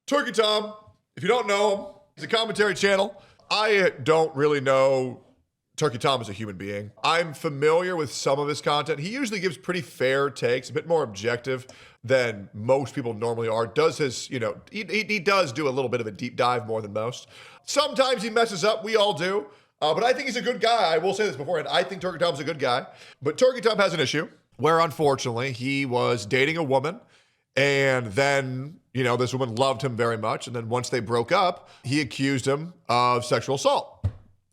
Turkey Tom, if you don't know him, he's a commentary channel. I don't really know Turkey Tom as a human being. I'm familiar with some of his content. He usually gives pretty fair takes, a bit more objective than most people normally are. Does his, he does do a little bit of a deep dive more than most. Sometimes he messes up. We all do. But I think he's a good guy. I will say this beforehand. I think Turkey Tom's a good guy. But Turkey Tom has an issue where, unfortunately, he was dating a woman. And then, this woman loved him very much. And then once they broke up, he accused him of sexual assault.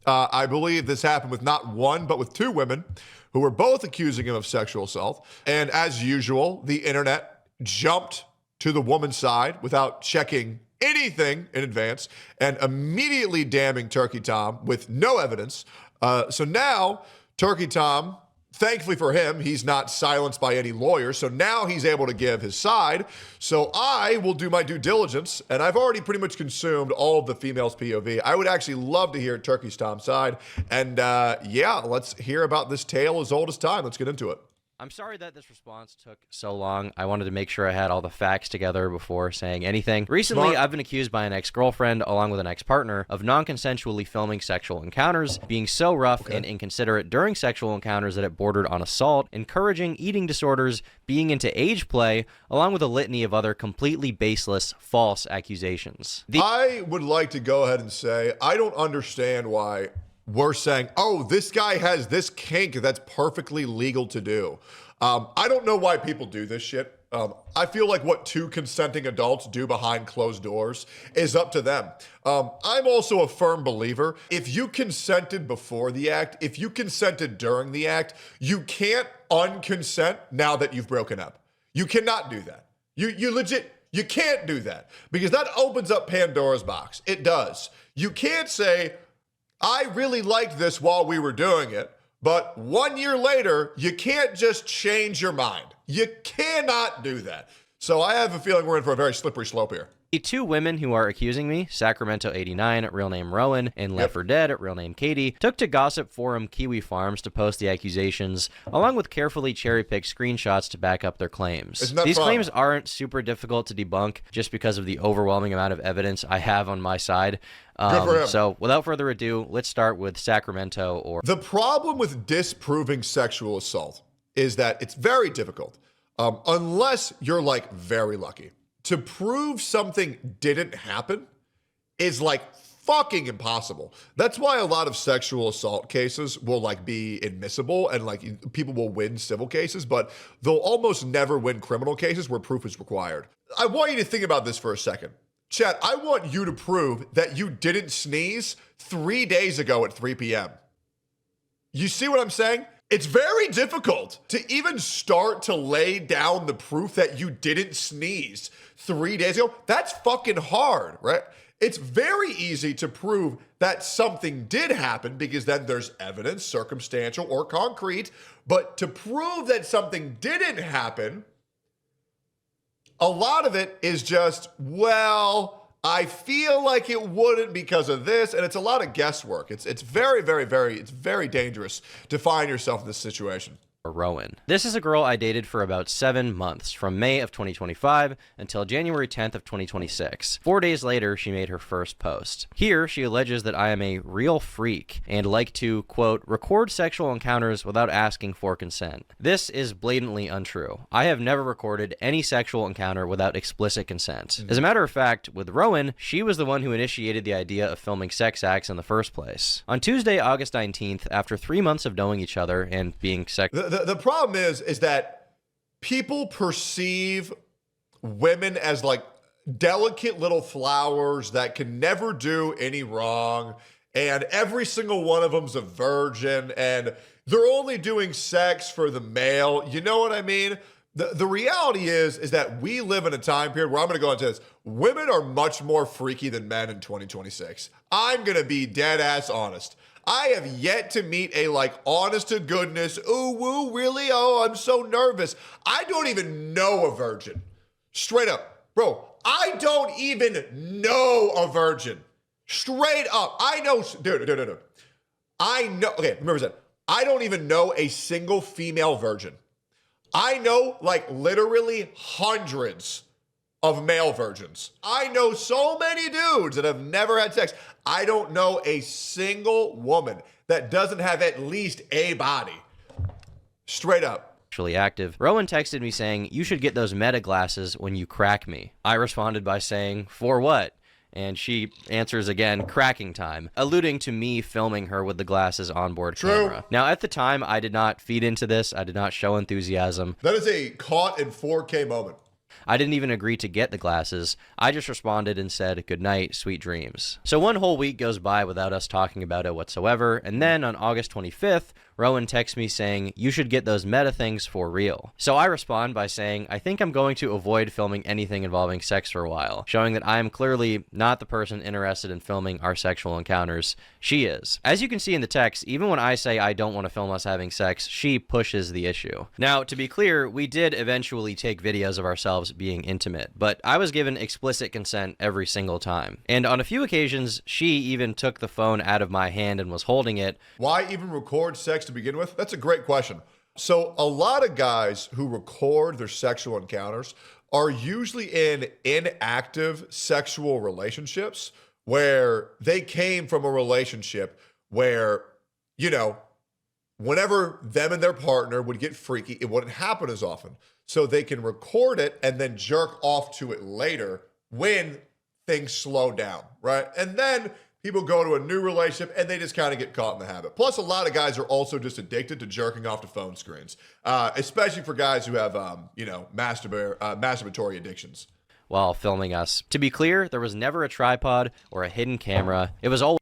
I believe this happened with not one, but with two women who were both accusing him of sexual assault. And as usual, the internet jumped to the woman's side without checking anything in advance and immediately damning Turkey Tom with no evidence. So now Turkey Tom, thankfully for him, he's not silenced by any lawyer. So now he's able to give his side. So I will do my due diligence, and I've already pretty much consumed all of the female's POV. I would actually love to hear Turkey Tom's side. And let's hear about this tale as old as time. Let's get into it. I'm sorry that this response took so long. I wanted to make sure I had all the facts together before saying anything. Recently, I've been accused by an ex-girlfriend, along with an ex-partner, of non-consensually filming sexual encounters, being so rough and inconsiderate during sexual encounters that it bordered on assault, encouraging eating disorders, being into age play, along with a litany of other completely baseless, false accusations. I would like to go ahead and say, I don't understand why we're saying, oh, this guy has this kink that's perfectly legal to do. I don't know why people do this shit. I feel like what two consenting adults do behind closed doors is up to them. I'm also a firm believer. If you consented before the act, if you consented during the act, you can't unconsent now that you've broken up. You cannot do that. You can't do that because that opens up Pandora's box. It does. You can't say, I really liked this while we were doing it, but 1 year later, you can't just change your mind. You cannot do that. So I have a feeling we're in for a very slippery slope here. The two women who are accusing me, Sacramento89, real name Rowan, and Left 4 Dead, real name Katie, took to gossip forum Kiwi Farms to post the accusations, along with carefully cherry-picked screenshots to back up their claims. These claims aren't super difficult to debunk just because of the overwhelming amount of evidence I have on my side. Good for him. So without further ado, let's start with Sacramento. The problem with disproving sexual assault is that it's very difficult, unless you're very lucky. To prove something didn't happen is fucking impossible. That's why a lot of sexual assault cases will be admissible and people will win civil cases, but they'll almost never win criminal cases where proof is required. I want you to think about this for a second. Chat, I want you to prove that you didn't sneeze 3 days ago at 3 p.m. You see what I'm saying? It's very difficult to even start to lay down the proof that you didn't sneeze 3 days ago. That's fucking hard, right? It's very easy to prove that something did happen because then there's evidence, circumstantial or concrete. But to prove that something didn't happen, a lot of it is just, I feel like it wouldn't because of this, and it's a lot of guesswork. It's very dangerous to find yourself in this situation. Rowan. This is a girl I dated for about 7 months, from May of 2025 until January 10th of 2026. 4 days later, she made her first post. Here, she alleges that I am a real freak and like to, quote, record sexual encounters without asking for consent. This is blatantly untrue. I have never recorded any sexual encounter without explicit consent. As a matter of fact, with Rowan, she was the one who initiated the idea of filming sex acts in the first place. On Tuesday, August 19th, after 3 months of knowing each other and being The problem is that people perceive women as delicate little flowers that can never do any wrong, and every single one of them's a virgin, and they're only doing sex for the male. You know what I mean? The reality is that we live in a time period where I'm going to go into this. Women are much more freaky than men in 2026. I'm going to be dead ass honest. I have yet to meet a honest to goodness, ooh, woo, really? Oh, I'm so nervous. I don't even know a virgin. Straight up. Bro, I don't even know a virgin. Straight up. I know, dude. I know, okay, remember that. I don't even know a single female virgin. I know literally hundreds of male virgins. I know so many dudes that have never had sex. I don't know a single woman that doesn't have at least a body. Straight up. Actually active. Rowan texted me saying, "You should get those Meta glasses when you crack me." I responded by saying, "For what?" And she answers again, "Cracking time," alluding to me filming her with the glasses onboard camera. Now, at the time, I did not feed into this. I did not show enthusiasm. That is a caught in 4K moment. I didn't even agree to get the glasses. I just responded and said, "Good night, sweet dreams." So one whole week goes by without us talking about it whatsoever, and then on August 25th, Rowan texts me saying, "You should get those Meta things for real." So I respond by saying, "I think I'm going to avoid filming anything involving sex for a while," showing that I am clearly not the person interested in filming our sexual encounters. She is. As you can see in the text, even when I say I don't want to film us having sex, she pushes the issue. Now, to be clear, we did eventually take videos of ourselves being intimate, but I was given explicit consent every single time. And on a few occasions, she even took the phone out of my hand and was holding it. Why even record sex to begin with? That's a great question. So a lot of guys who record their sexual encounters are usually in inactive sexual relationships where they came from a relationship where, you know, whenever them and their partner would get freaky, it wouldn't happen as often. So they can record it and then jerk off to it later when things slow down, right? And then people go to a new relationship and they just kind of get caught in the habit. Plus, a lot of guys are also just addicted to jerking off to phone screens, especially for guys who have, masturbatory addictions. While filming us. To be clear, there was never a tripod or a hidden camera. It was always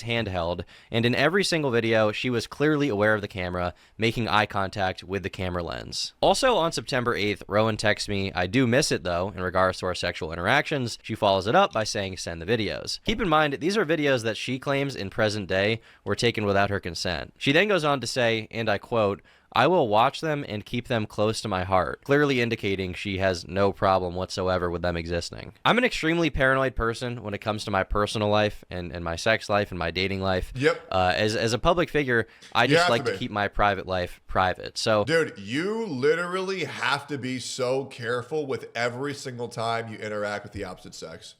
handheld, and in every single video, she was clearly aware of the camera, making eye contact with the camera lens. Also, on September 8th, Rowan texts me, "I do miss it though," in regards to our sexual interactions. She follows it up by saying, "Send the videos." Keep in mind, these are videos that she claims in present day were taken without her consent. She then goes on to say, and I quote, "I will watch them and keep them close to my heart," clearly indicating she has no problem whatsoever with them existing. I'm an extremely paranoid person when it comes to my personal life and my sex life and my dating life. Yep. As a public figure, I just like to keep my private life private. So, dude, you literally have to be so careful with every single time you interact with the opposite sex.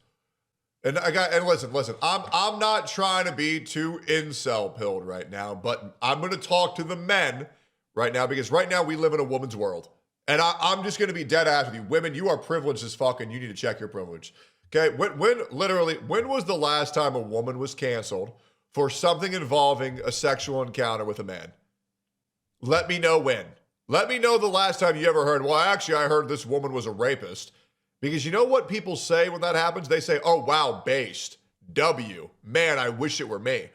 And listen, I'm not trying to be too incel-pilled right now, but I'm going to talk to the men right now, because right now we live in a woman's world. And I'm just going to be dead ass with you. Women, you are privileged as fuck, and you need to check your privilege. Okay? When was the last time a woman was canceled for something involving a sexual encounter with a man? Let me know when. Let me know the last time you ever heard, well, actually, I heard this woman was a rapist. Because you know what people say when that happens? They say, "Oh, wow, based. W. Man, I wish it were me."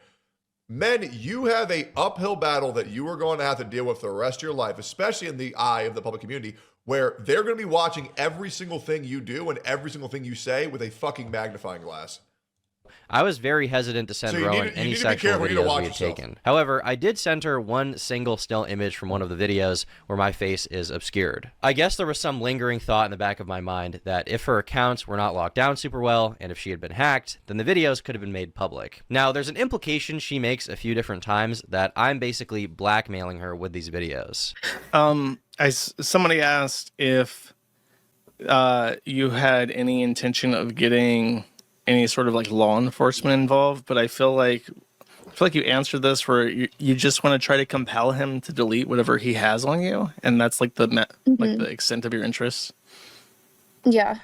Men, you have a uphill battle that you are going to have to deal with the rest of your life, especially in the eye of the public community, where they're going to be watching every single thing you do and every single thing you say with a fucking magnifying glass. I was very hesitant to send Rowan any sexual videos we had taken. However, I did send her one single still image from one of the videos where my face is obscured. I guess there was some lingering thought in the back of my mind that if her accounts were not locked down super well, and if she had been hacked, then the videos could have been made public. Now, there's an implication she makes a few different times that I'm basically blackmailing her with these videos. Somebody asked if you had any intention of getting any sort of like law enforcement involved, but I feel like you answered this where you just want to try to compel him to delete whatever he has on you, and that's like like the extent of your interest. Yeah.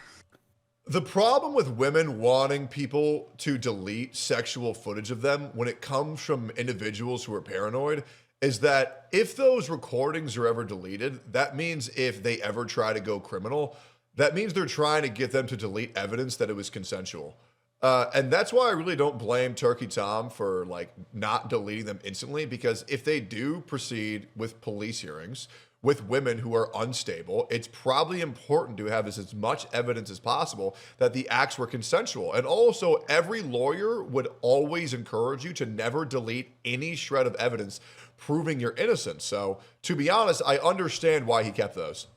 The problem with women wanting people to delete sexual footage of them when it comes from individuals who are paranoid is that if those recordings are ever deleted, that means if they ever try to go criminal, that means they're trying to get them to delete evidence that it was consensual. And that's why I really don't blame Turkey Tom for like not deleting them instantly, because if they do proceed with police hearings with women who are unstable, it's probably important to have as much evidence as possible that the acts were consensual. And also, every lawyer would always encourage you to never delete any shred of evidence proving your innocence. So to be honest, I understand why he kept those.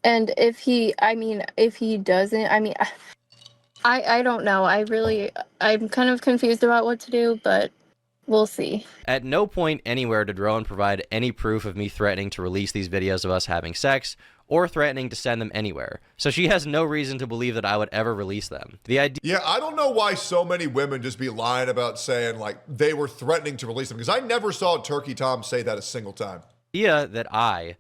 And if he doesn't, I don't know. I'm kind of confused about what to do, but we'll see. At no point anywhere did Rowan provide any proof of me threatening to release these videos of us having sex, or threatening to send them anywhere. So she has no reason to believe that I would ever release them. The idea Yeah, I don't know why so many women just be lying about saying like they were threatening to release them, because I never saw Turkey Tom say that a single time. that I,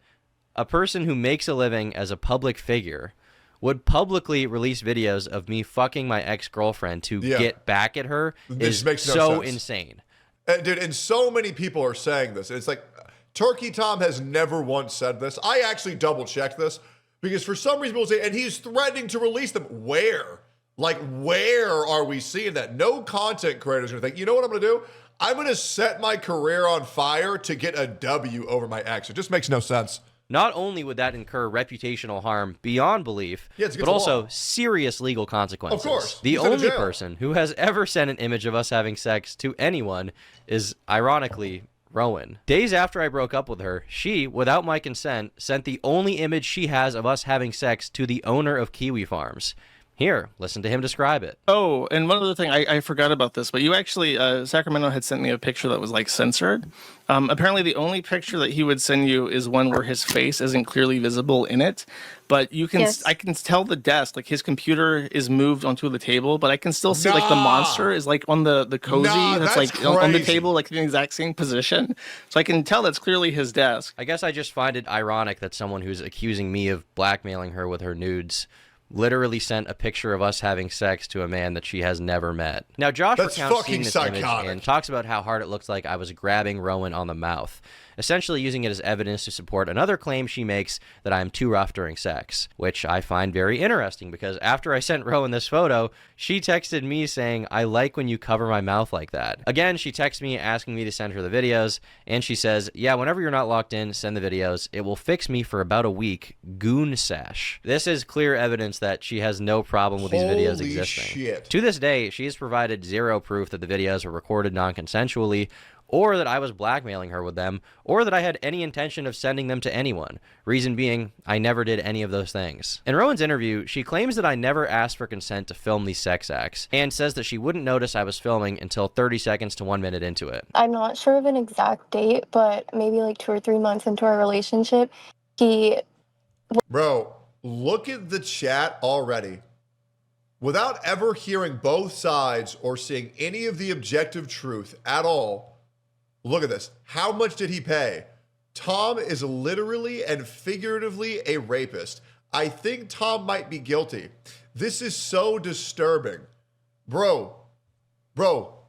a person who makes a living as a public figure, would publicly release videos of me fucking my ex-girlfriend to get back at her This is makes no so sense. insane. Dude, and so many people are saying this. And it's like, Turkey Tom has never once said this. I actually double-checked this because for some reason people say, and he's threatening to release them. Where? Like, where are we seeing that? No content creators are going to think, you know what I'm going to do? I'm going to set my career on fire to get a W over my ex. It just makes no sense. Not only would that incur reputational harm beyond belief, it's against but the also law. serious legal consequences. Of course. The He's sent to only jail. person who has ever sent an image of us having sex to anyone is, ironically, Rowan. Days after I broke up with her, she, without my consent, sent the only image she has of us having sex to the owner of Kiwi Farms. Here, listen to him describe it. Oh, and one other thing, I forgot about this, but you actually, Sacramento had sent me a picture that was like censored. Apparently, the only picture that he would send you is one where his face isn't clearly visible in it. But you can, I can tell the desk, like his computer is moved onto the table, but I can still see like the monster is like on the cozy that's like on the table, like in the exact same position. So I can tell that's clearly his desk. I guess I just find it ironic that someone who's accusing me of blackmailing her with her nudes literally sent a picture of us having sex to a man that she has never met. Now, Josh recounts seeing this image and talks about how hard it looks like I was grabbing Rowan on the mouth, essentially using it as evidence to support another claim she makes that I am too rough during sex, which I find very interesting because after I sent Rowan this photo, she texted me saying, "I like when you cover my mouth like that." Again, she texts me asking me to send her the videos, and she says, "Yeah, whenever you're not locked in, send the videos. It will fix me for about a week. Goon sesh." This is clear evidence that she has no problem with these videos existing. Shit. To this day, she has provided zero proof that the videos were recorded non-consensually, or that I was blackmailing her with them, or that I had any intention of sending them to anyone. Reason being, I never did any of those things. In Rowan's interview, she claims that I never asked for consent to film these sex acts, and says that she wouldn't notice I was filming until 30 seconds to 1 minute into it. I'm not sure of an exact date, but maybe like 2 or 3 months into our relationship, he... Bro, look at the chat already. Without ever hearing both sides or seeing any of the objective truth at all, look at this. How much did he pay? Tom is literally and figuratively a rapist. I think Tom might be guilty. This is so disturbing. Bro,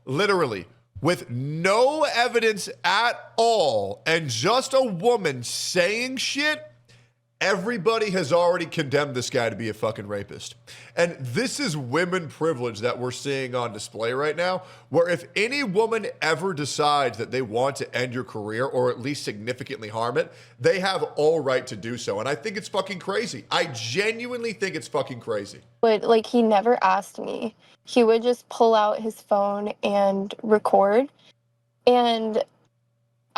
literally, with no evidence at all and just a woman saying shit, everybody has already condemned this guy to be a fucking rapist. And this is women privilege that we're seeing on display right now, where if any woman ever decides that they want to end your career or at least significantly harm it, they have all right to do so. And I think it's fucking crazy. I genuinely think it's fucking crazy. But like, he never asked me. He would just pull out his phone and record. And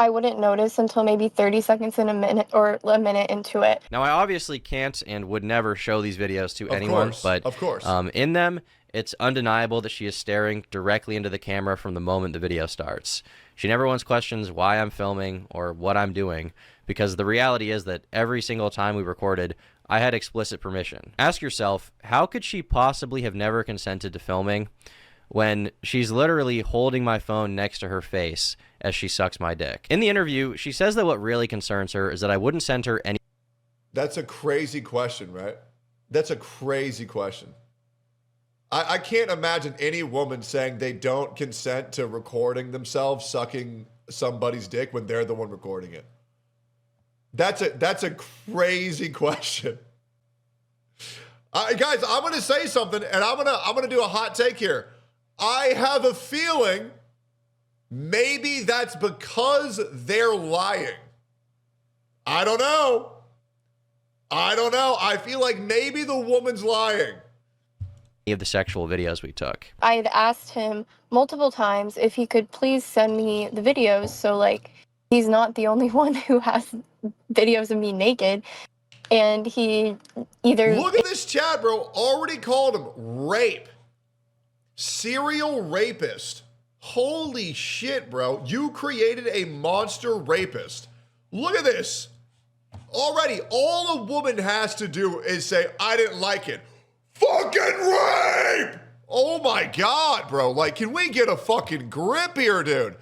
I wouldn't notice until maybe 30 seconds in a minute or a minute into it. Now, I obviously can't and would never show these videos to anyone, but of course. In them, it's undeniable that she is staring directly into the camera from the moment the video starts. She never once questions why I'm filming or what I'm doing, because the reality is that every single time we recorded, I had explicit permission. Ask yourself, how could she possibly have never consented to filming when she's literally holding my phone next to her face as she sucks my dick? In the interview, she says that what really concerns her is that I wouldn't send her any... That's a crazy question, right? That's a crazy question. I can't imagine any woman saying they don't consent to recording themselves sucking somebody's dick when they're the one recording it. That's a crazy question. Guys, I'm gonna say something, and I'm gonna do a hot take here. I have a feeling maybe that's because they're lying. I don't know. I feel like maybe the woman's lying. of the sexual videos we took. I had asked him multiple times if he could please send me the videos, so like he's not the only one who has videos of me naked. And he either... Look at this chat, bro. Already called him rape. Serial rapist. Holy shit, bro. You created a monster rapist. Look at this. Already, all a woman has to do is say, I didn't like it. Fucking rape! Oh my God, bro. Like, can we get a fucking grip here, dude?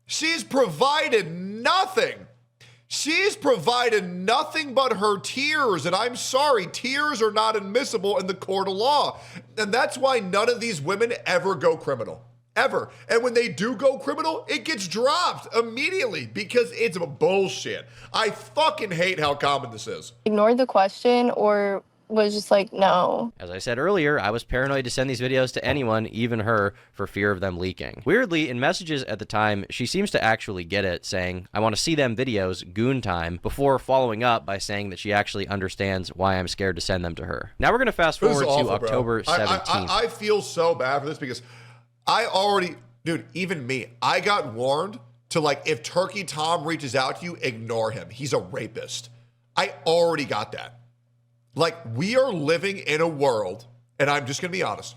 She's provided nothing. She's provided nothing but her tears, and I'm sorry, tears are not admissible in the court of law. And that's why none of these women ever go criminal. Ever. And when they do go criminal, it gets dropped immediately because it's bullshit. I fucking hate how common this is. Ignored the question or was just like, no. As I said earlier, I was paranoid to send these videos to anyone, even her, for fear of them leaking. Weirdly, in messages at the time, she seems to actually get it, saying, I want to see them videos, goon time, before following up by saying that she actually understands why I'm scared to send them to her. Now we're going to fast forward to October 17th. I feel so bad for this because I already, dude, even me, I got warned to, like, if Turkey Tom reaches out to you, ignore him. He's a rapist. I already got that. Like, we are living in a world, and I'm just going to be honest.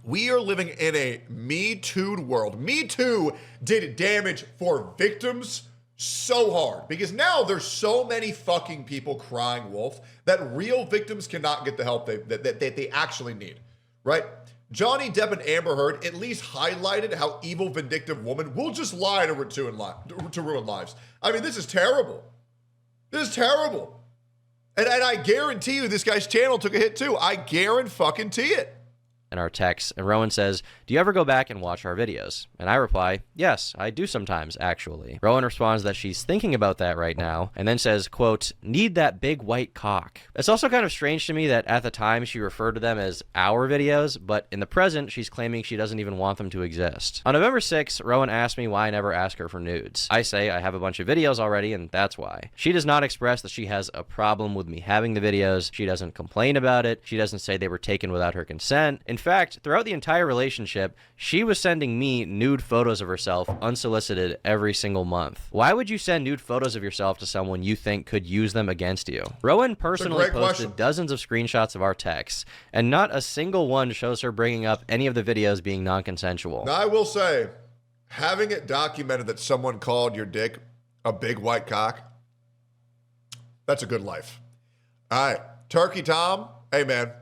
We are living in a Me Too world. Me Too did damage for victims so hard because now there's so many fucking people crying wolf that real victims cannot get the help that they actually need, right? Johnny Depp and Amber Heard at least highlighted how evil, vindictive woman will just lie to ruin lives. I mean, this is terrible. This is terrible. And I guarantee you this guy's channel took a hit too. I guarantee it. In our text, and Rowan says, do you ever go back and watch our videos? And I reply, yes, I do sometimes, actually. Rowan responds that she's thinking about that right now, and then says, quote, need that big white cock. It's also kind of strange to me that at the time she referred to them as our videos, but in the present, she's claiming she doesn't even want them to exist. On November 6th, Rowan asked me why I never ask her for nudes. I say I have a bunch of videos already, and that's why. She does not express that she has a problem with me having the videos. She doesn't complain about it. She doesn't say they were taken without her consent. In fact, throughout the entire relationship, she was sending me nude photos of herself unsolicited every single month. Why would you send nude photos of yourself to someone you think could use them against you? Rowan personally posted dozens of screenshots of our texts, and not a single one shows her bringing up any of the videos being non-consensual. Now, I will say, having it documented that someone called your dick a big white cock, that's a good life. All right, Turkey Tom, hey man,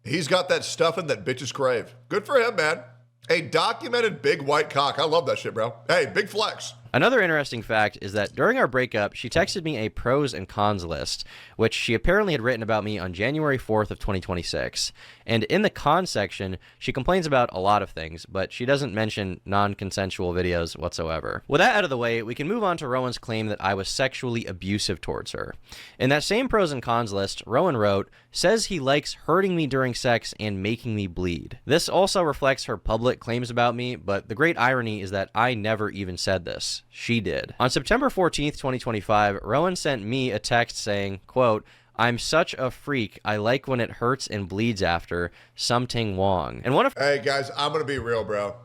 he's got that stuffing that bitches crave. Good for him, man. A documented big white cock. I love that shit, bro. Hey, big flex. Another interesting fact is that during our breakup, she texted me a pros and cons list, which she apparently had written about me on January 4th of 2026. And in the cons section, she complains about a lot of things, but she doesn't mention non-consensual videos whatsoever. With that out of the way, we can move on to Rowan's claim that I was sexually abusive towards her. In that same pros and cons list, Rowan wrote, says he likes hurting me during sex and making me bleed. This also reflects her public claims about me, but the great irony is that I never even said this. She did. On September 14th, 2025, Rowan sent me a text saying, quote, I'm such a freak. I like when it hurts and bleeds after. Something Wong. And one of— Hey guys, I'm going to be real, bro.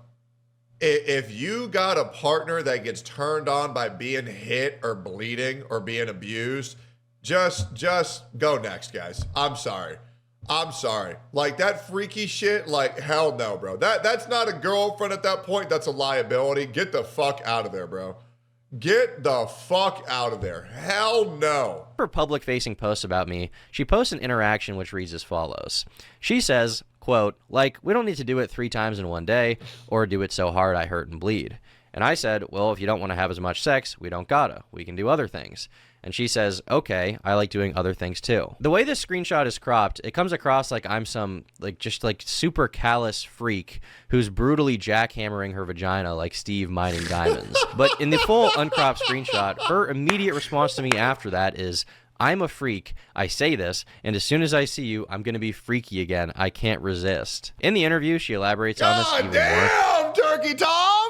If you got a partner that gets turned on by being hit or bleeding or being abused, just go next, guys. I'm sorry. Like that freaky shit, like hell no, bro. That's not a girlfriend at that point. That's a liability. Get the fuck out of there, bro. Get the fuck out of there. Hell no. her public-facing posts about me, she posts an interaction which reads as follows. She says, quote, like, we don't need to do it 3 times in one day or do it so hard I hurt and bleed. And I said, well, if you don't want to have as much sex, we don't gotta. We can do other things. And she says, okay, I like doing other things too. The way this screenshot is cropped, it comes across like I'm some, just super callous freak who's brutally jackhammering her vagina like Steve mining diamonds. But in the full uncropped screenshot, her immediate response to me after that is, I'm a freak. I say this, and as soon as I see you, I'm going to be freaky again. I can't resist. In the interview, she elaborates on this even more. Damn, Turkey Tom!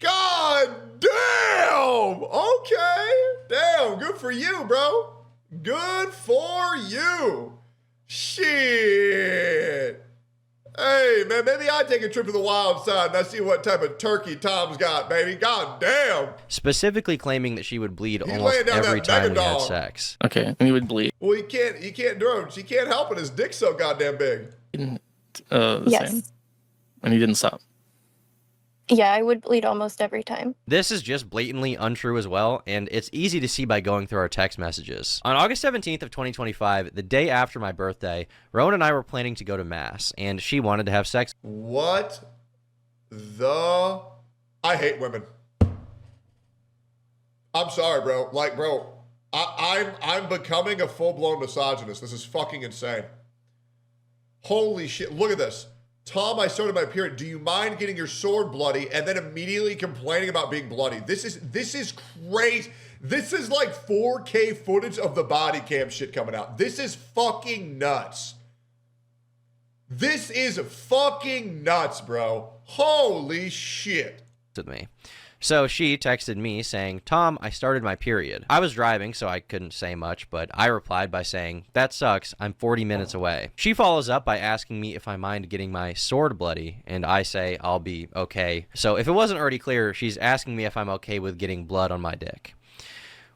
God damn! Okay. Damn, good for you, bro. Good for you. Shit. Hey, man, maybe I take a trip to the wild side and I see what type of turkey Tom's got, baby. God damn. Specifically claiming that she would bleed almost every time we had sex. Okay, and he would bleed. Well, he can't do it. She can't help it. His dick's so goddamn big. The Yes. same. And he didn't stop. Yeah, I would bleed almost every time. This is just blatantly untrue as well, and it's easy to see by going through our text messages. On August 17th of 2025, the day after my birthday, Rowan and I were planning to go to Mass, and she wanted to have sex. What the? I hate women. I'm sorry, bro. Like, bro, I'm becoming a full-blown misogynist. This is fucking insane. Holy shit. Look at this. Tom, I started my period. Do you mind getting your sword bloody and then immediately complaining about being bloody? This is crazy. This is like 4K footage of the body cam shit coming out. This is fucking nuts. This is fucking nuts, bro. Holy shit. With me. So she texted me saying, Tom, I started my period. I was driving, so I couldn't say much, but I replied by saying, that sucks, I'm 40 minutes away. She follows up by asking me if I mind getting my sword bloody, and I say I'll be okay. So if it wasn't already clear, she's asking me if I'm okay with getting blood on my dick.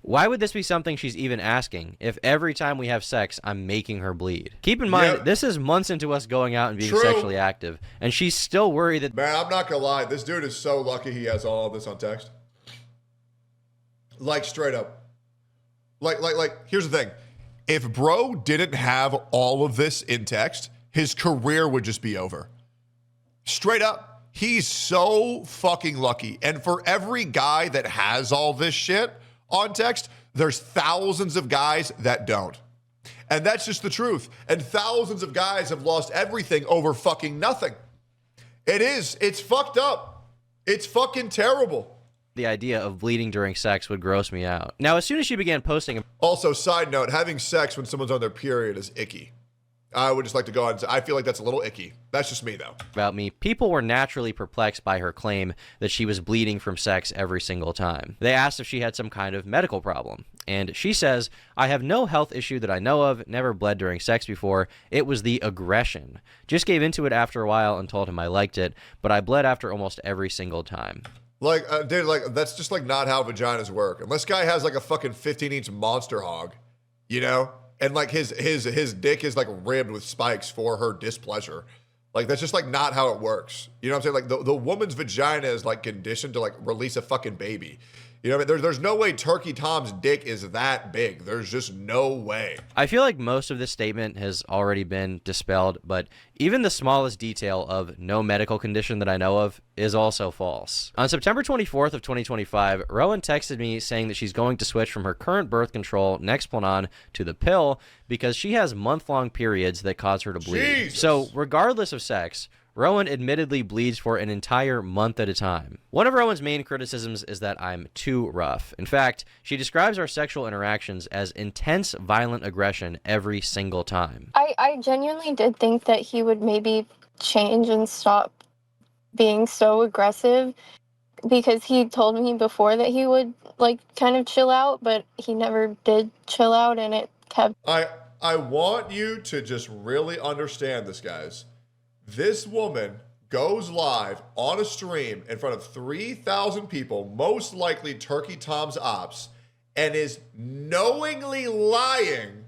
Why would this be something she's even asking if every time we have sex, I'm making her bleed? Keep in mind, this is months into us going out and being sexually active, and she's still worried that... Man, I'm not gonna lie. This dude is so lucky he has all of this on text. Like, straight up. Like, here's the thing. If bro didn't have all of this in text, his career would just be over. Straight up. He's so fucking lucky. And for every guy that has all this shit on text, there's thousands of guys that don't. And that's just the truth. And thousands of guys have lost everything over fucking nothing. It's fucked up. It's fucking terrible. The idea of bleeding during sex would gross me out. Now, as soon as she began posting... Also, side note, having sex when someone's on their period is icky. I would just like to go on and say, I feel like that's a little icky. That's just me, though. About me, people were naturally perplexed by her claim that she was bleeding from sex every single time. They asked if she had some kind of medical problem. And she says, I have no health issue that I know of, never bled during sex before. It was the aggression. Just gave into it after a while and told him I liked it, but I bled after almost every single time. Like, dude, like, that's just like not how vaginas work. Unless guy has like a fucking 15-inch monster hog, you know? And like his dick is like ribbed with spikes for her displeasure. Like, that's just like not how it works. You know what I'm saying? Like the woman's vagina is like conditioned to like release a fucking baby. You know what I mean? There's no way Turkey Tom's dick is that big. There's just no way. I feel like most of this statement has already been dispelled, but even the smallest detail of no medical condition that I know of is also false. On September 24th of 2025, Rowan texted me saying that she's going to switch from her current birth control, Nexplanon, to the pill because she has month-long periods that cause her to bleed. Jesus. So regardless of sex, Rowan admittedly bleeds for an entire month at a time. One of Rowan's main criticisms is that I'm too rough. In fact, she describes our sexual interactions as intense, violent aggression every single time. I genuinely did think that he would maybe change and stop being so aggressive because he told me before that he would like kind of chill out, but he never did chill out and it kept... I want you to just really understand this, guys. This woman goes live on a stream in front of 3,000 people, most likely Turkey Tom's ops, and is knowingly lying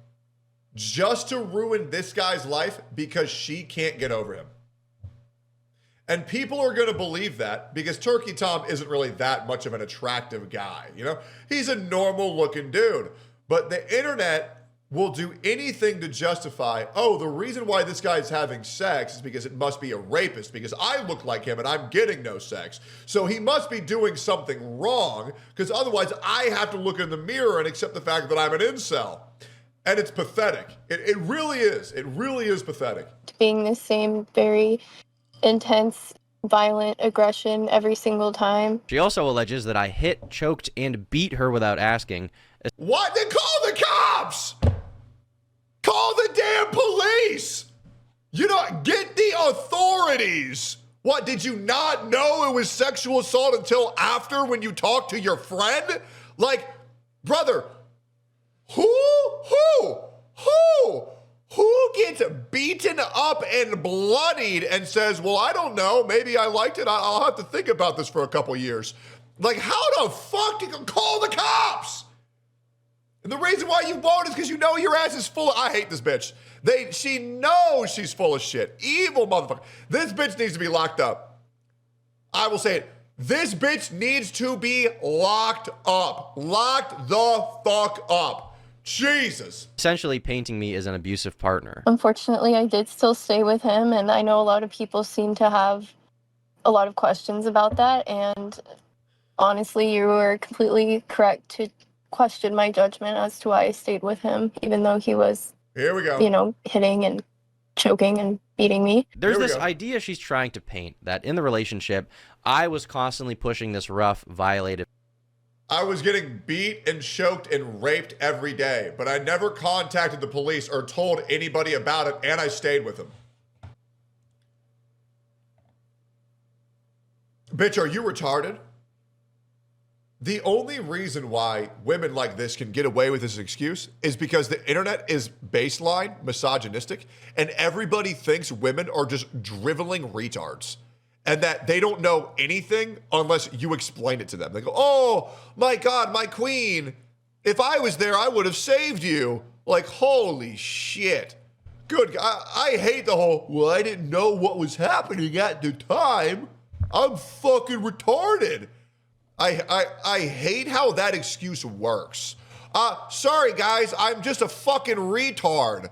just to ruin this guy's life because she can't get over him. And people are going to believe that because Turkey Tom isn't really that much of an attractive guy. You know, he's a normal looking dude, but the internet will do anything to justify, oh, the reason why this guy's having sex is because it must be a rapist because I look like him and I'm getting no sex. So he must be doing something wrong because otherwise I have to look in the mirror and accept the fact that I'm an incel. And it's pathetic. It really is. It really is pathetic. Being the same very intense, violent aggression every single time. She also alleges that I hit, choked, and beat her without asking. What? Then call the cops! Call the damn police! You know, get the authorities! What, did you not know it was sexual assault until after when you talked to your friend? Like, brother, who gets beaten up and bloodied and says, well, I don't know, maybe I liked it, I'll have to think about this for a couple years. Like, how the fuck do you call the cops? And the reason why you won't is because you know your ass is full of... I hate this bitch. She knows she's full of shit. Evil motherfucker. This bitch needs to be locked up. I will say it. This bitch needs to be locked up. Locked the fuck up. Jesus. Essentially painting me as an abusive partner. Unfortunately, I did still stay with him, and I know a lot of people seem to have a lot of questions about that. And honestly, you were completely correct to question my judgment as to why I stayed with him, even though he was, Here we go. hitting and choking and beating me. There's Here we this go. idea she's trying to paint that in the relationship, I was constantly pushing this rough, violated. I was getting beat and choked and raped every day, but I never contacted the police or told anybody about it, and I stayed with him. Bitch, are you retarded? The only reason why women like this can get away with this excuse is because the internet is baseline misogynistic, and everybody thinks women are just driveling retards. And that they don't know anything unless you explain it to them. They go, oh, my God, my queen. If I was there, I would have saved you. Like, holy shit. Good. I hate the whole, well, I didn't know what was happening at the time. I'm fucking retarded. I hate how that excuse works. Sorry, guys, I'm just a fucking retard.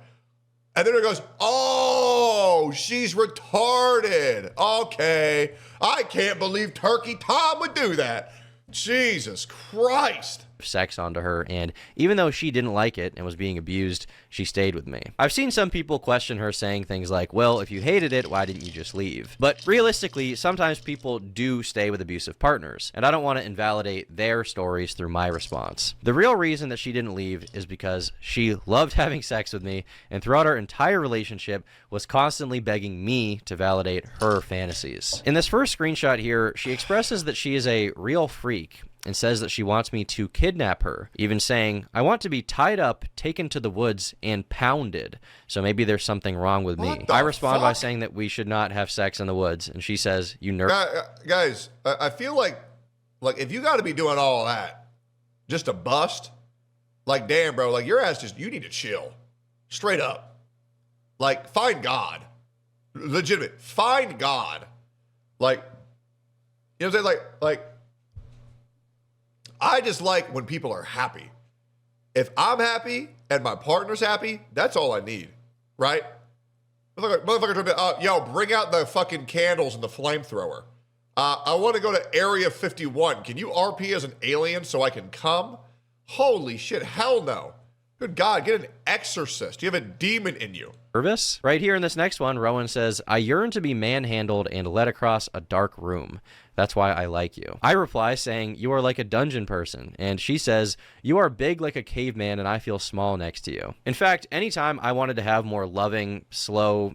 And then it goes, oh, she's retarded. Okay. I can't believe Turkey Tom would do that. Jesus Christ. Sex onto her, and even though she didn't like it and was being abused, she stayed with me. I've seen some people question her saying things like, well, if you hated it, why didn't you just leave? But realistically, sometimes people do stay with abusive partners, and I don't want to invalidate their stories through my response. The real reason that she didn't leave is because she loved having sex with me, and throughout our entire relationship was constantly begging me to validate her fantasies. In this first screenshot here, she expresses that she is a real freak, and says that she wants me to kidnap her, even saying, I want to be tied up, taken to the woods, and pounded. So maybe there's something wrong with me. I respond by saying that we should not have sex in the woods, and she says, you nerd. Guys, I feel like if you got to be doing all that just to bust, like, damn, bro, like, your ass you need to chill. Straight up. Like, find God. Legitimate. Find God. Like, you know what I'm saying? Like, I just like when people are happy. If I'm happy and my partner's happy, that's all I need, right? Motherfucker, yo, bring out the fucking candles and the flamethrower. I want to go to Area 51. Can you RP as an alien so I can come? Holy shit, hell no. Good God, get an exorcist. You have a demon in you. Nervous? Right here in this next one, Rowan says, I yearn to be manhandled and led across a dark room. That's why I like you. I reply saying, you are like a dungeon person. And she says, you are big like a caveman and I feel small next to you. In fact, anytime I wanted to have more loving, slow,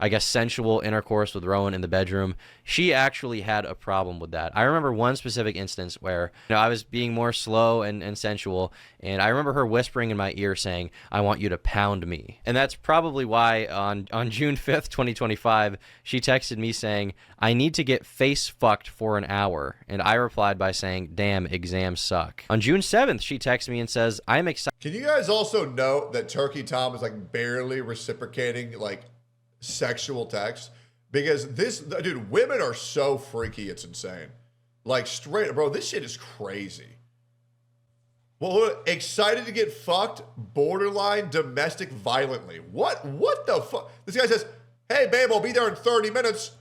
I guess sensual intercourse with Rowan in the bedroom, she actually had a problem with that. I remember one specific instance where I was being more slow and sensual, and I remember her whispering in my ear saying, I want you to pound me. And that's probably why on June 5th, 2025, she texted me saying, I need to get face fucked for an hour. And I replied by saying, damn, exams suck. On June 7th, she texts me and says, I'm excited. Can you guys also note that Turkey Tom is like barely reciprocating like sexual text? Because dude, women are so freaky, it's insane. Like straight, bro, this shit is crazy. Well, excited to get fucked, borderline domestic violently. What the fuck? This guy says, hey babe, I'll be there in 30 minutes.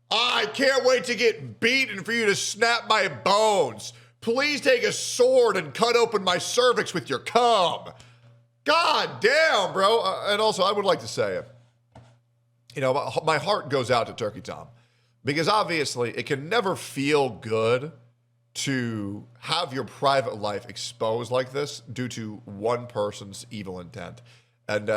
I can't wait to get beaten for you to snap my bones. Please take a sword and cut open my cervix with your cum. God damn, bro. And also, I would like to say, my heart goes out to Turkey Tom, because obviously it can never feel good to have your private life exposed like this due to one person's evil intent. And,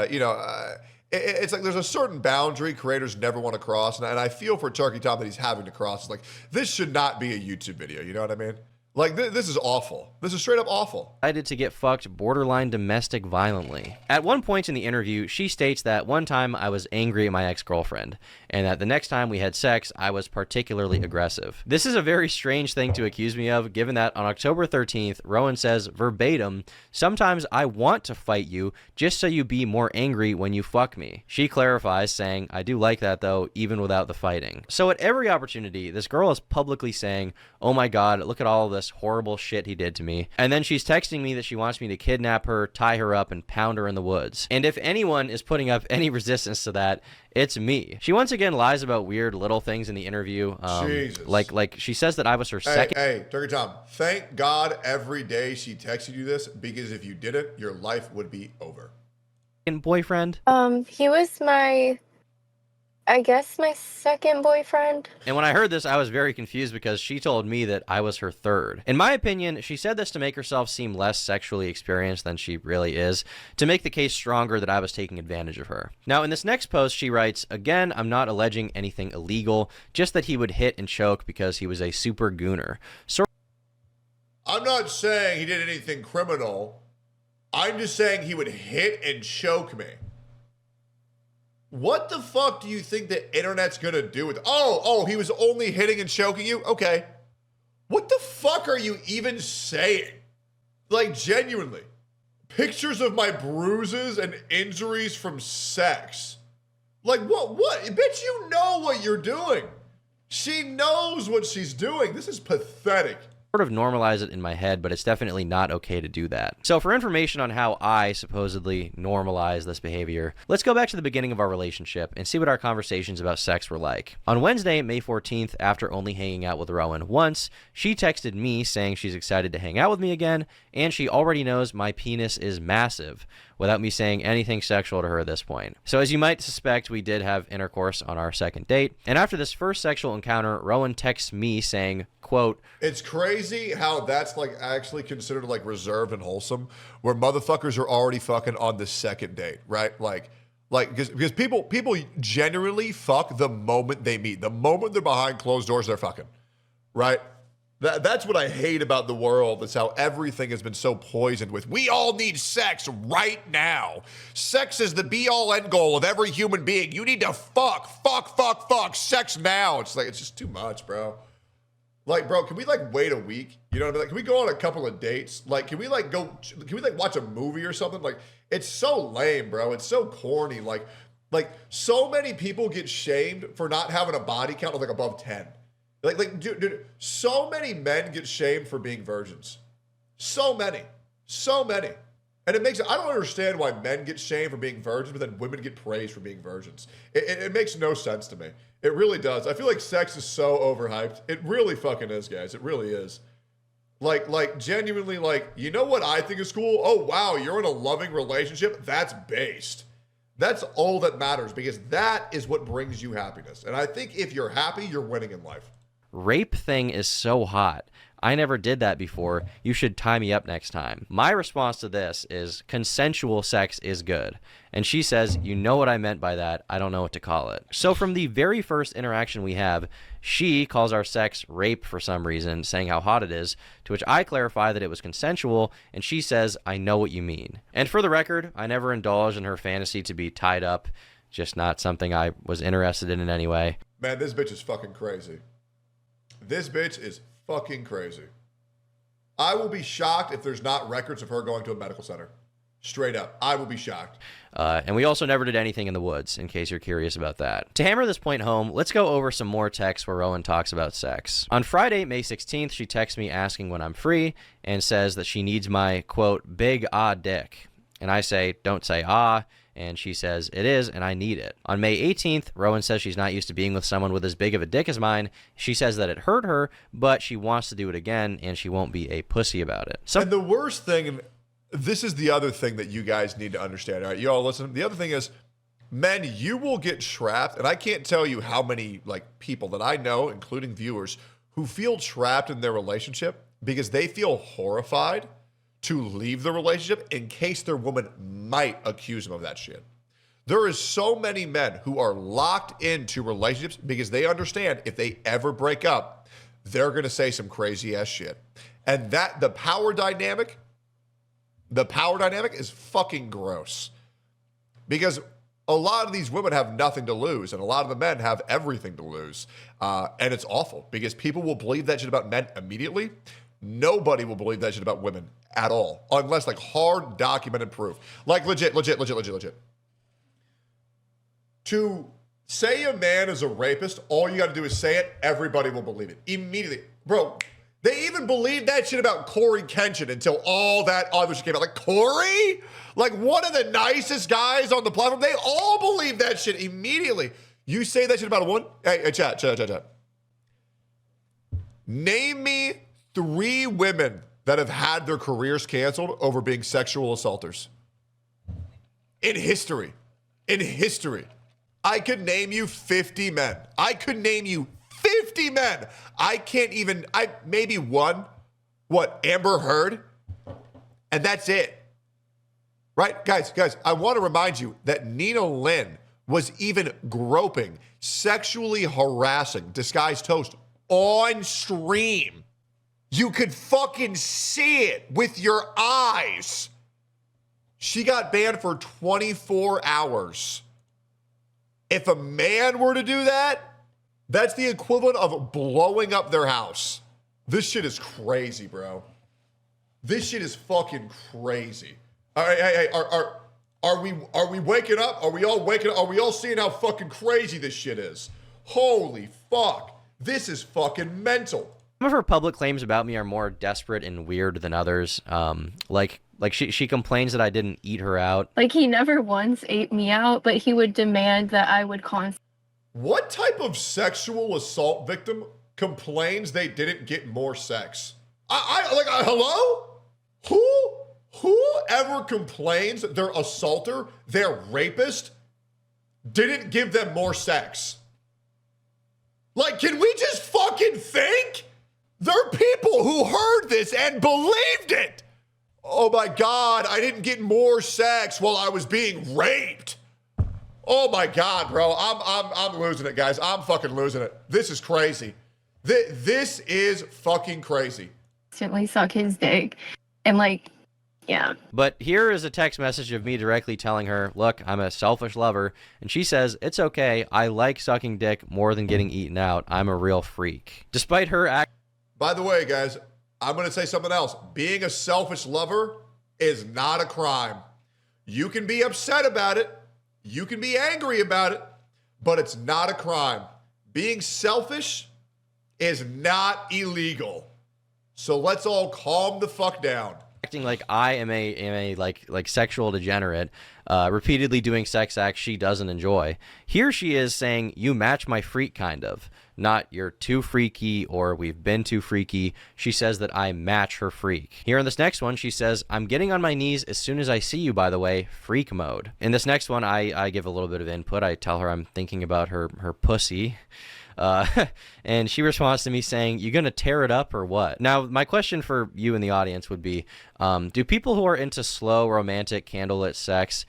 it's like there's a certain boundary creators never want to cross. And I feel for Turkey Tom that he's having to cross. It's like, this should not be a YouTube video. You know what I mean? Like, this is awful. This is straight up awful. Decided to get fucked borderline domestic violently. At one point in the interview, she states that one time I was angry at my ex-girlfriend, and that the next time we had sex, I was particularly aggressive. This is a very strange thing to accuse me of, given that on October 13th, Rowan says verbatim, "Sometimes I want to fight you just so you be more angry when you fuck me." She clarifies, saying, "I do like that though, even without the fighting." So at every opportunity, this girl is publicly saying, "Oh my god, look at all of this horrible shit he did to me." And then she's texting me that she wants me to kidnap her, tie her up, and pound her in the woods. And if anyone is putting up any resistance to that, it's me. She once again lies about weird little things in the interview. Jesus. Like she says that I was her second. Hey, Turkey Tom, thank God every day she texted you this, because if you didn't, your life would be over. Boyfriend. He was I guess my second boyfriend. And when I heard this, I was very confused because she told me that I was her third. In my opinion, she said this to make herself seem less sexually experienced than she really is, to make the case stronger that I was taking advantage of her. Now, in this next post, she writes, "Again, I'm not alleging anything illegal, just that he would hit and choke because he was a super gooner." I'm not saying he did anything criminal. I'm just saying he would hit and choke me. What the fuck do you think the internet's gonna do with? Oh, he was only hitting and choking you? Okay. What the fuck are you even saying? Like, genuinely. Pictures of my bruises and injuries from sex. Like, what? Bitch, you know what you're doing. She knows what she's doing. This is pathetic. Sort of normalize it in my head, but it's definitely not okay to do that. So for information on how I supposedly normalize this behavior, let's go back to the beginning of our relationship and see what our conversations about sex were like. On Wednesday, May 14th, after only hanging out with Rowan once, she texted me saying she's excited to hang out with me again, and she already knows my penis is massive, without me saying anything sexual to her at this point. So as you might suspect, we did have intercourse on our second date, and after this first sexual encounter, Rowan texts me saying, quote, "It's crazy how that's like actually considered like reserved and wholesome, where motherfuckers are already fucking on the second date, right? Like because people genuinely fuck the moment they meet. The moment they're behind closed doors, they're fucking, right? That's what I hate about the world. It's how everything has been so poisoned with, we all need sex right now. Sex is the be-all end goal of every human being. You need to fuck, sex now. It's like, it's just too much, bro. Like, bro, can we like wait a week? You know what I mean? Like, can we go on a couple of dates? Like, can we like watch a movie or something? Like, it's so lame, bro. It's so corny. Like so many people get shamed for not having a body count of like above 10. Dude, so many men get shamed for being virgins. So many. And I don't understand why men get shamed for being virgins, but then women get praised for being virgins. It makes no sense to me. It really does. I feel like sex is so overhyped. It really fucking is, guys. It really is. Like genuinely, like, you know what I think is cool? Oh, wow, you're in a loving relationship? That's based. That's all that matters, because that is what brings you happiness. And I think if you're happy, you're winning in life. Rape thing is so hot. I never did that before. You should tie me up next time. My response to this is consensual sex is good. And she says, you know what I meant by that. I don't know what to call it. So from the very first interaction we have, she calls our sex rape for some reason, saying how hot it is, to which I clarify that it was consensual, and she says, I know what you mean. And for the record, I never indulged in her fantasy to be tied up, just not something I was interested in any way. Man, this bitch is fucking crazy. This bitch is fucking crazy. I will be shocked if there's not records of her going to a medical center. Straight up. I will be shocked. And we also never did anything in the woods, in case you're curious about that. To hammer this point home, let's go over some more texts where Rowan talks about sex. On Friday, May 16th, she texts me asking when I'm free and says that she needs my, quote, big dick. And I say, don't say and she says it is, and I need it. On May 18th, Rowan says she's not used to being with someone with as big of a dick as mine. She says that it hurt her, but she wants to do it again, and she won't be a pussy about it. And the worst thing, and this is the other thing that you guys need to understand, all right? You all listen. The other thing is, men, you will get trapped, and I can't tell you how many like people that I know, including viewers, who feel trapped in their relationship because they feel horrified to leave the relationship in case their woman might accuse them of that shit. There is so many men who are locked into relationships because they understand if they ever break up, they're going to say some crazy ass shit. And that the power dynamic is fucking gross. Because a lot of these women have nothing to lose, and a lot of the men have everything to lose. And it's awful because people will believe that shit about men immediately. Nobody will believe that shit about women at all, unless like hard documented proof. Like legit. To say a man is a rapist, all you got to do is say it. Everybody will believe it immediately. Bro, they even believed that shit about Corey Kenshin until all that other shit came out. Like, Corey? Like, one of the nicest guys on the platform. They all believe that shit immediately. You say that shit about a woman? Hey, chat. Name me 3 women that have had their careers canceled over being sexual assaulters. In history. I could name you 50 men. I can't even, maybe one. What, Amber Heard? And that's it. Right? Guys, I want to remind you that Nina Lynn was even groping, sexually harassing Disguised Toast on stream. You could fucking see it with your eyes. She got banned for 24 hours. If a man were to do that, that's the equivalent of blowing up their house. This shit is crazy, bro. This shit is fucking crazy. All right, hey, are we waking up? Are we all waking up? Are we all seeing how fucking crazy this shit is? Holy fuck. This is fucking mental. Some of her public claims about me are more desperate and weird than others. Like she complains that I didn't eat her out. Like, he never once ate me out, but he would demand that I would constantly. What type of sexual assault victim complains they didn't get more sex? Hello? Whoever complains their assaulter, their rapist, didn't give them more sex? Like, can we just fucking think? There are people who heard this and believed it. Oh my God, I didn't get more sex while I was being raped. Oh my God, bro, I'm losing it, guys. I'm fucking losing it. This is crazy. This is fucking crazy. Constantly suck his dick. And like, yeah. But here is a text message of me directly telling her, look, I'm a selfish lover. And she says, it's okay. I like sucking dick more than getting eaten out. I'm a real freak. Despite her By the way, guys, I'm going to say something else. Being a selfish lover is not a crime. You can be upset about it. You can be angry about it, but it's not a crime. Being selfish is not illegal. So let's all calm the fuck down. Acting like I am a sexual degenerate, repeatedly doing sex acts she doesn't enjoy. Here she is saying, you match my freak, kind of. Not you're too freaky or we've been too freaky. She says that I match her freak. Here in this next one, she says, I'm getting on my knees as soon as I see you, by the way, freak mode. In this next one, I give a little bit of input. I tell her I'm thinking about her pussy. And she responds to me saying, you gonna tear it up or what? Now, my question for you in the audience would be, do people who are into slow, romantic, candlelit sex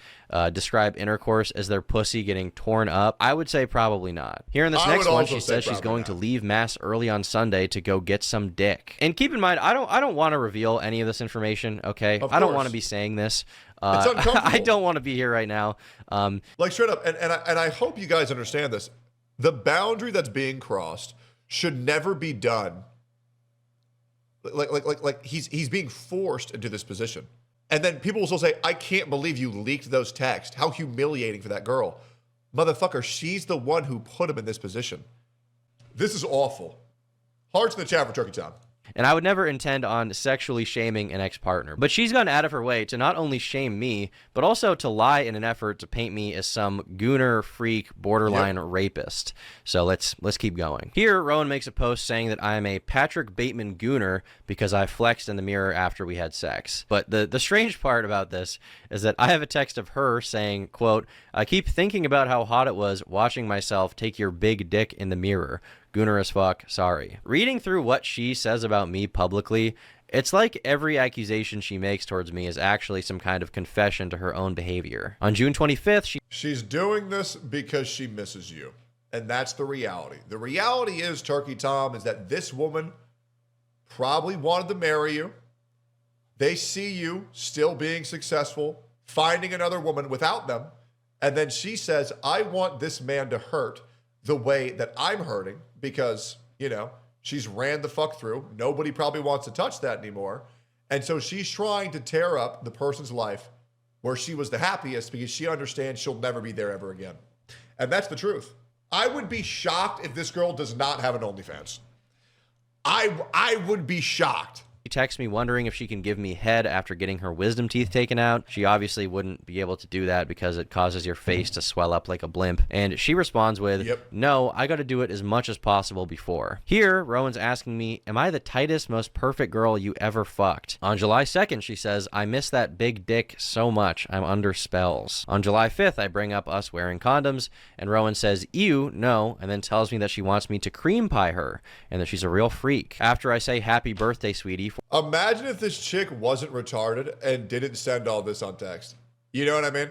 describe intercourse as their pussy getting torn up? I would say probably not. Here in this next one, she says she's going to leave mass early on Sunday to go get some dick. And keep in mind, I don't want to reveal any of this information, okay? I don't want to be saying this. It's uncomfortable. I don't want to be here right now. Like, straight up, and I hope you guys understand this. The boundary that's being crossed should never be done. Like he's being forced into this position. And then people will still say, I can't believe you leaked those texts. How humiliating for that girl. Motherfucker, she's the one who put him in this position. This is awful. Hearts in the chat for Turkey Town. And I would never intend on sexually shaming an ex-partner. But she's gone out of her way to not only shame me, but also to lie in an effort to paint me as some gooner, freak, borderline rapist. So let's keep going. Here, Rowan makes a post saying that I am a Patrick Bateman gooner because I flexed in the mirror after we had sex. But the strange part about this is that I have a text of her saying, quote, I keep thinking about how hot it was watching myself take your big dick in the mirror. Gooner as fuck, sorry. Reading through what she says about me publicly, it's like every accusation she makes towards me is actually some kind of confession to her own behavior. On June 25th, she's doing this because she misses you. And that's the reality. The reality is, Turkey Tom, is that this woman probably wanted to marry you. They see you still being successful, finding another woman without them. And then she says, I want this man to hurt the way that I'm hurting because, you know, she's ran the fuck through. Nobody probably wants to touch that anymore. And so she's trying to tear up the person's life where she was the happiest because she understands she'll never be there ever again. And that's the truth. I would be shocked if this girl does not have an OnlyFans. I would be shocked. She texts me wondering if she can give me head after getting her wisdom teeth taken out. She obviously wouldn't be able to do that because it causes your face to swell up like a blimp. And she responds with, no, I got to do it as much as possible before. Here, Rowan's asking me, am I the tightest, most perfect girl you ever fucked? On July 2nd, she says, I miss that big dick so much. I'm under spells. On July 5th, I bring up us wearing condoms, and Rowan says, ew, no, and then tells me that she wants me to cream pie her and that she's a real freak. After I say, happy birthday, sweetie. Imagine if this chick wasn't retarded and didn't send all this on text. You know what I mean?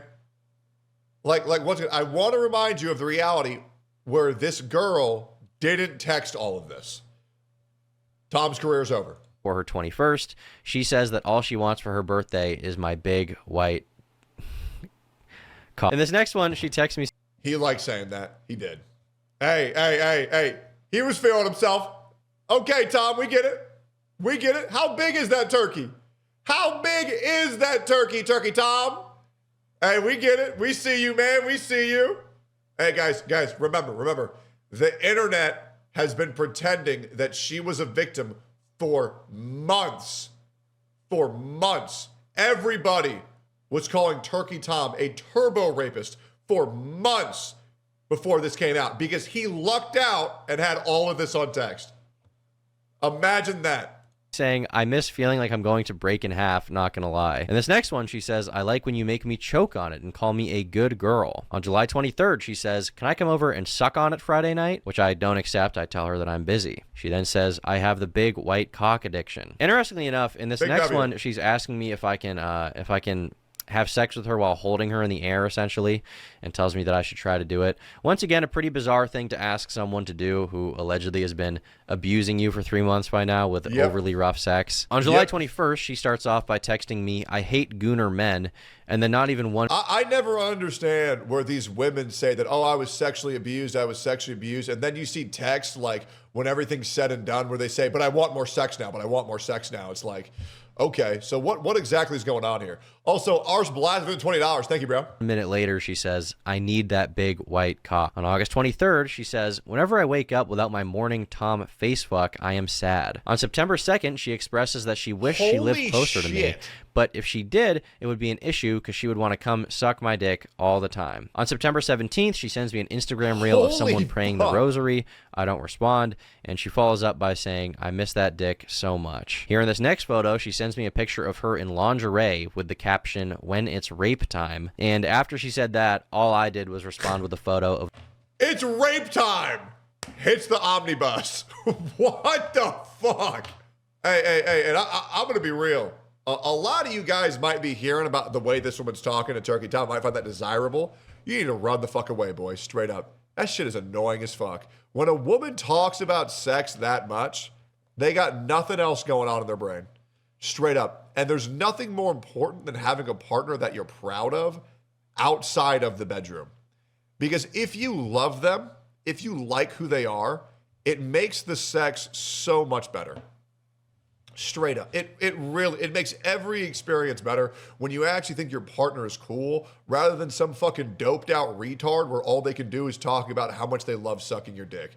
Like once again, I want to remind you of the reality where this girl didn't text all of this. Tom's career is over. For her 21st, she says that all she wants for her birthday is my big white cock. In this next one, she texts me. He liked saying that. He did. Hey. He was feeling himself. Okay, Tom, we get it. We get it. How big is that turkey? How big is that turkey, Turkey Tom? Hey, we get it. We see you, man. We see you. Hey, guys, remember, the internet has been pretending that she was a victim for months. For months. Everybody was calling Turkey Tom a turbo rapist for months before this came out because he lucked out and had all of this on text. Imagine that. Saying, I miss feeling like I'm going to break in half, not gonna lie. And this next one, she says, I like when you make me choke on it and call me a good girl. On July 23rd, she says, can I come over and suck on it Friday night? Which I don't accept. I tell her that I'm busy. She then says, I have the big white cock addiction. Interestingly enough, in this next one, she's asking me if I can have sex with her while holding her in the air, essentially, and tells me that I should try to do it. Once again, a pretty bizarre thing to ask someone to do who allegedly has been abusing you for 3 months by now with overly rough sex. On July 21st, she starts off by texting me, I hate gooner men, and then not even one... I never understand where these women say that, oh, I was sexually abused, and then you see text, like, when everything's said and done, where they say, but I want more sex now, It's like... Okay, so what exactly is going on here? Also, Ars Blaz for $20. Thank you, bro. A minute later, she says, I need that big white cock. On August 23rd, she says, whenever I wake up without my morning Tom face fuck, I am sad. On September 2nd, she expresses that she wished she lived closer to me. But if she did, it would be an issue because she would want to come suck my dick all the time. On September 17th, she sends me an Instagram reel of someone praying the rosary. I don't respond. And she follows up by saying, I miss that dick so much. Here in this next photo, she sends me a picture of her in lingerie with the caption, when it's rape time. And after she said that, all I did was respond with a photo of... It's rape time! Hits the omnibus. What the fuck? Hey, and I'm going to be real. A lot of you guys might be hearing about the way this woman's talking to Turkey Tom, might find that desirable. You need to run the fuck away, boys. Straight up. That shit is annoying as fuck. When a woman talks about sex that much, they got nothing else going on in their brain. Straight up. And there's nothing more important than having a partner that you're proud of outside of the bedroom. Because if you love them, if you like who they are, it makes the sex so much better. Straight up. It makes every experience better when you actually think your partner is cool rather than some fucking doped out retard where all they can do is talk about how much they love sucking your dick.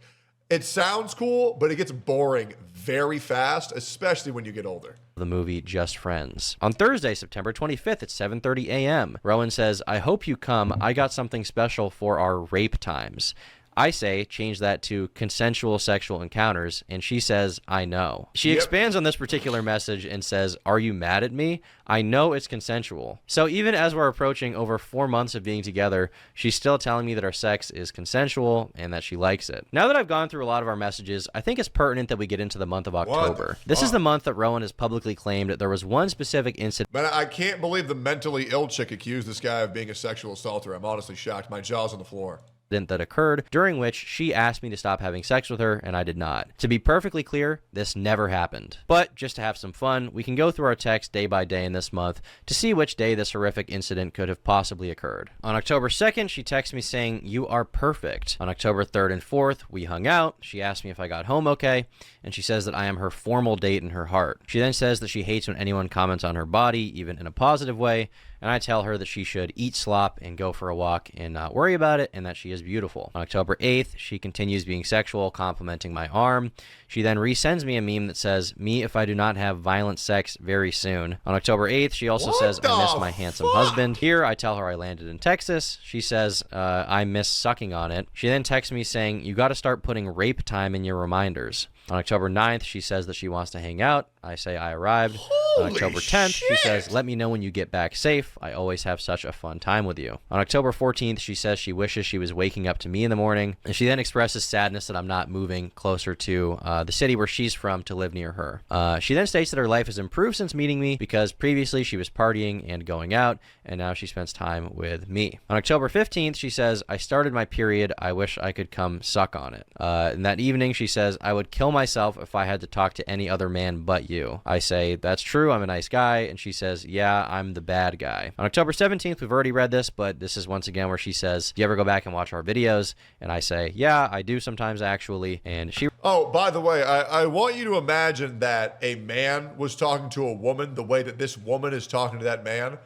It sounds cool, but it gets boring very fast, especially when you get older. The movie Just Friends. On Thursday, September 25th at 7:30 a.m., Rowan says, I hope you come. I got something special for our rape times. I say, change that to consensual sexual encounters, and she says, I know. She expands on this particular message and says, are you mad at me? I know it's consensual. So even as we're approaching over 4 months of being together, she's still telling me that our sex is consensual and that she likes it. Now that I've gone through a lot of our messages, I think it's pertinent that we get into the month of October. This is the month that Rowan has publicly claimed there was one specific incident. But I can't believe the mentally ill chick accused this guy of being a sexual assaulter. I'm honestly shocked. My jaw's on the floor. that occurred during which she asked me to stop having sex with her and I did not. To be perfectly clear, this never happened. But just to have some fun, we can go through our texts day by day in this month to see which day this horrific incident could have possibly occurred. On October 2nd, she texted me saying, "You are perfect." On October 3rd and 4th, we hung out. She asked me if I got home okay, and she says that I am her formal date in her heart. She then says that she hates when anyone comments on her body, even in a positive way, and I tell her that she should eat slop and go for a walk and not worry about it, and that she is beautiful. On October 8th, she continues being sexual, complimenting my arm. She then resends me a meme that says, "Me if I do not have violent sex very soon." On October 8th, she also says, "I miss my handsome husband." Here, I tell her I landed in Texas. She says, "I miss sucking on it." She then texts me saying, "You got to start putting rape time in your reminders." On October 9th, she says that she wants to hang out. I say I arrived. On October 10th, she says, "Let me know when you get back safe. I always have such a fun time with you." On October 14th, she says she wishes she was waking up to me in the morning. And she then expresses sadness that I'm not moving closer to the city where she's from to live near her. She then states that her life has improved since meeting me because previously she was partying and going out, and now she spends time with me. On October 15th, she says, "I started my period. I wish I could come suck on it." And that evening, she says, "I would kill myself if I had to talk to any other man but you." I say, "That's true. I'm a nice guy." And she says, "Yeah, I'm the bad guy." On October 17th, we've already read this, but this is once again where she says, "Do you ever go back and watch our videos?" And I say, "Yeah, I do sometimes actually." And she... Oh, by the way, I want you to imagine that a man was talking to a woman the way that this woman is talking to that man.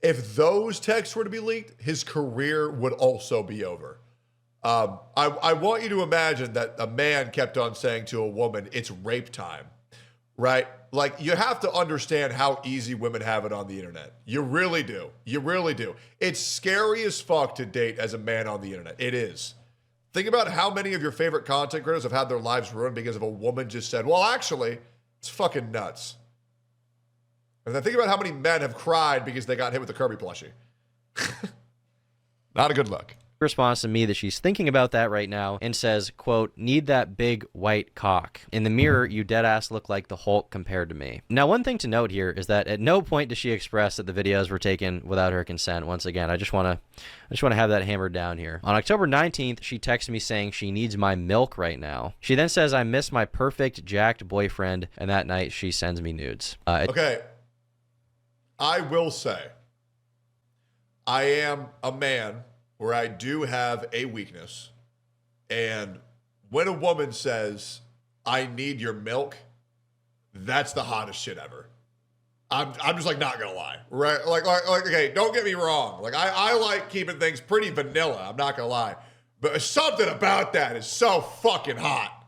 If those texts were to be leaked, his career would also be over. I want you to imagine that a man kept on saying to a woman, "It's rape time," right? Like, you have to understand how easy women have it on the internet. You really do. You really do. It's scary as fuck to date as a man on the internet. It is. Think about how many of your favorite content creators have had their lives ruined because of a woman just said, "Well, actually," it's fucking nuts. And then think about how many men have cried because they got hit with a Kirby plushie. Not a good look. Responds to me that she's thinking about that right now and says, quote, "Need that big white cock. In the mirror, you deadass look like the Hulk compared to me." Now, one thing to note here is that at no point does she express that the videos were taken without her consent. Once again, I just want to have that hammered down here. On October 19th, she texts me saying she needs my milk right now. She then says, "I miss my perfect jacked boyfriend," and that night she sends me nudes. Okay. I will say, I am a man where I do have a weakness. And when a woman says, "I need your milk," that's the hottest shit ever. I'm just like, not gonna lie, right? Like, okay, don't get me wrong. Like, I like keeping things pretty vanilla. I'm not gonna lie, but something about that is so fucking hot.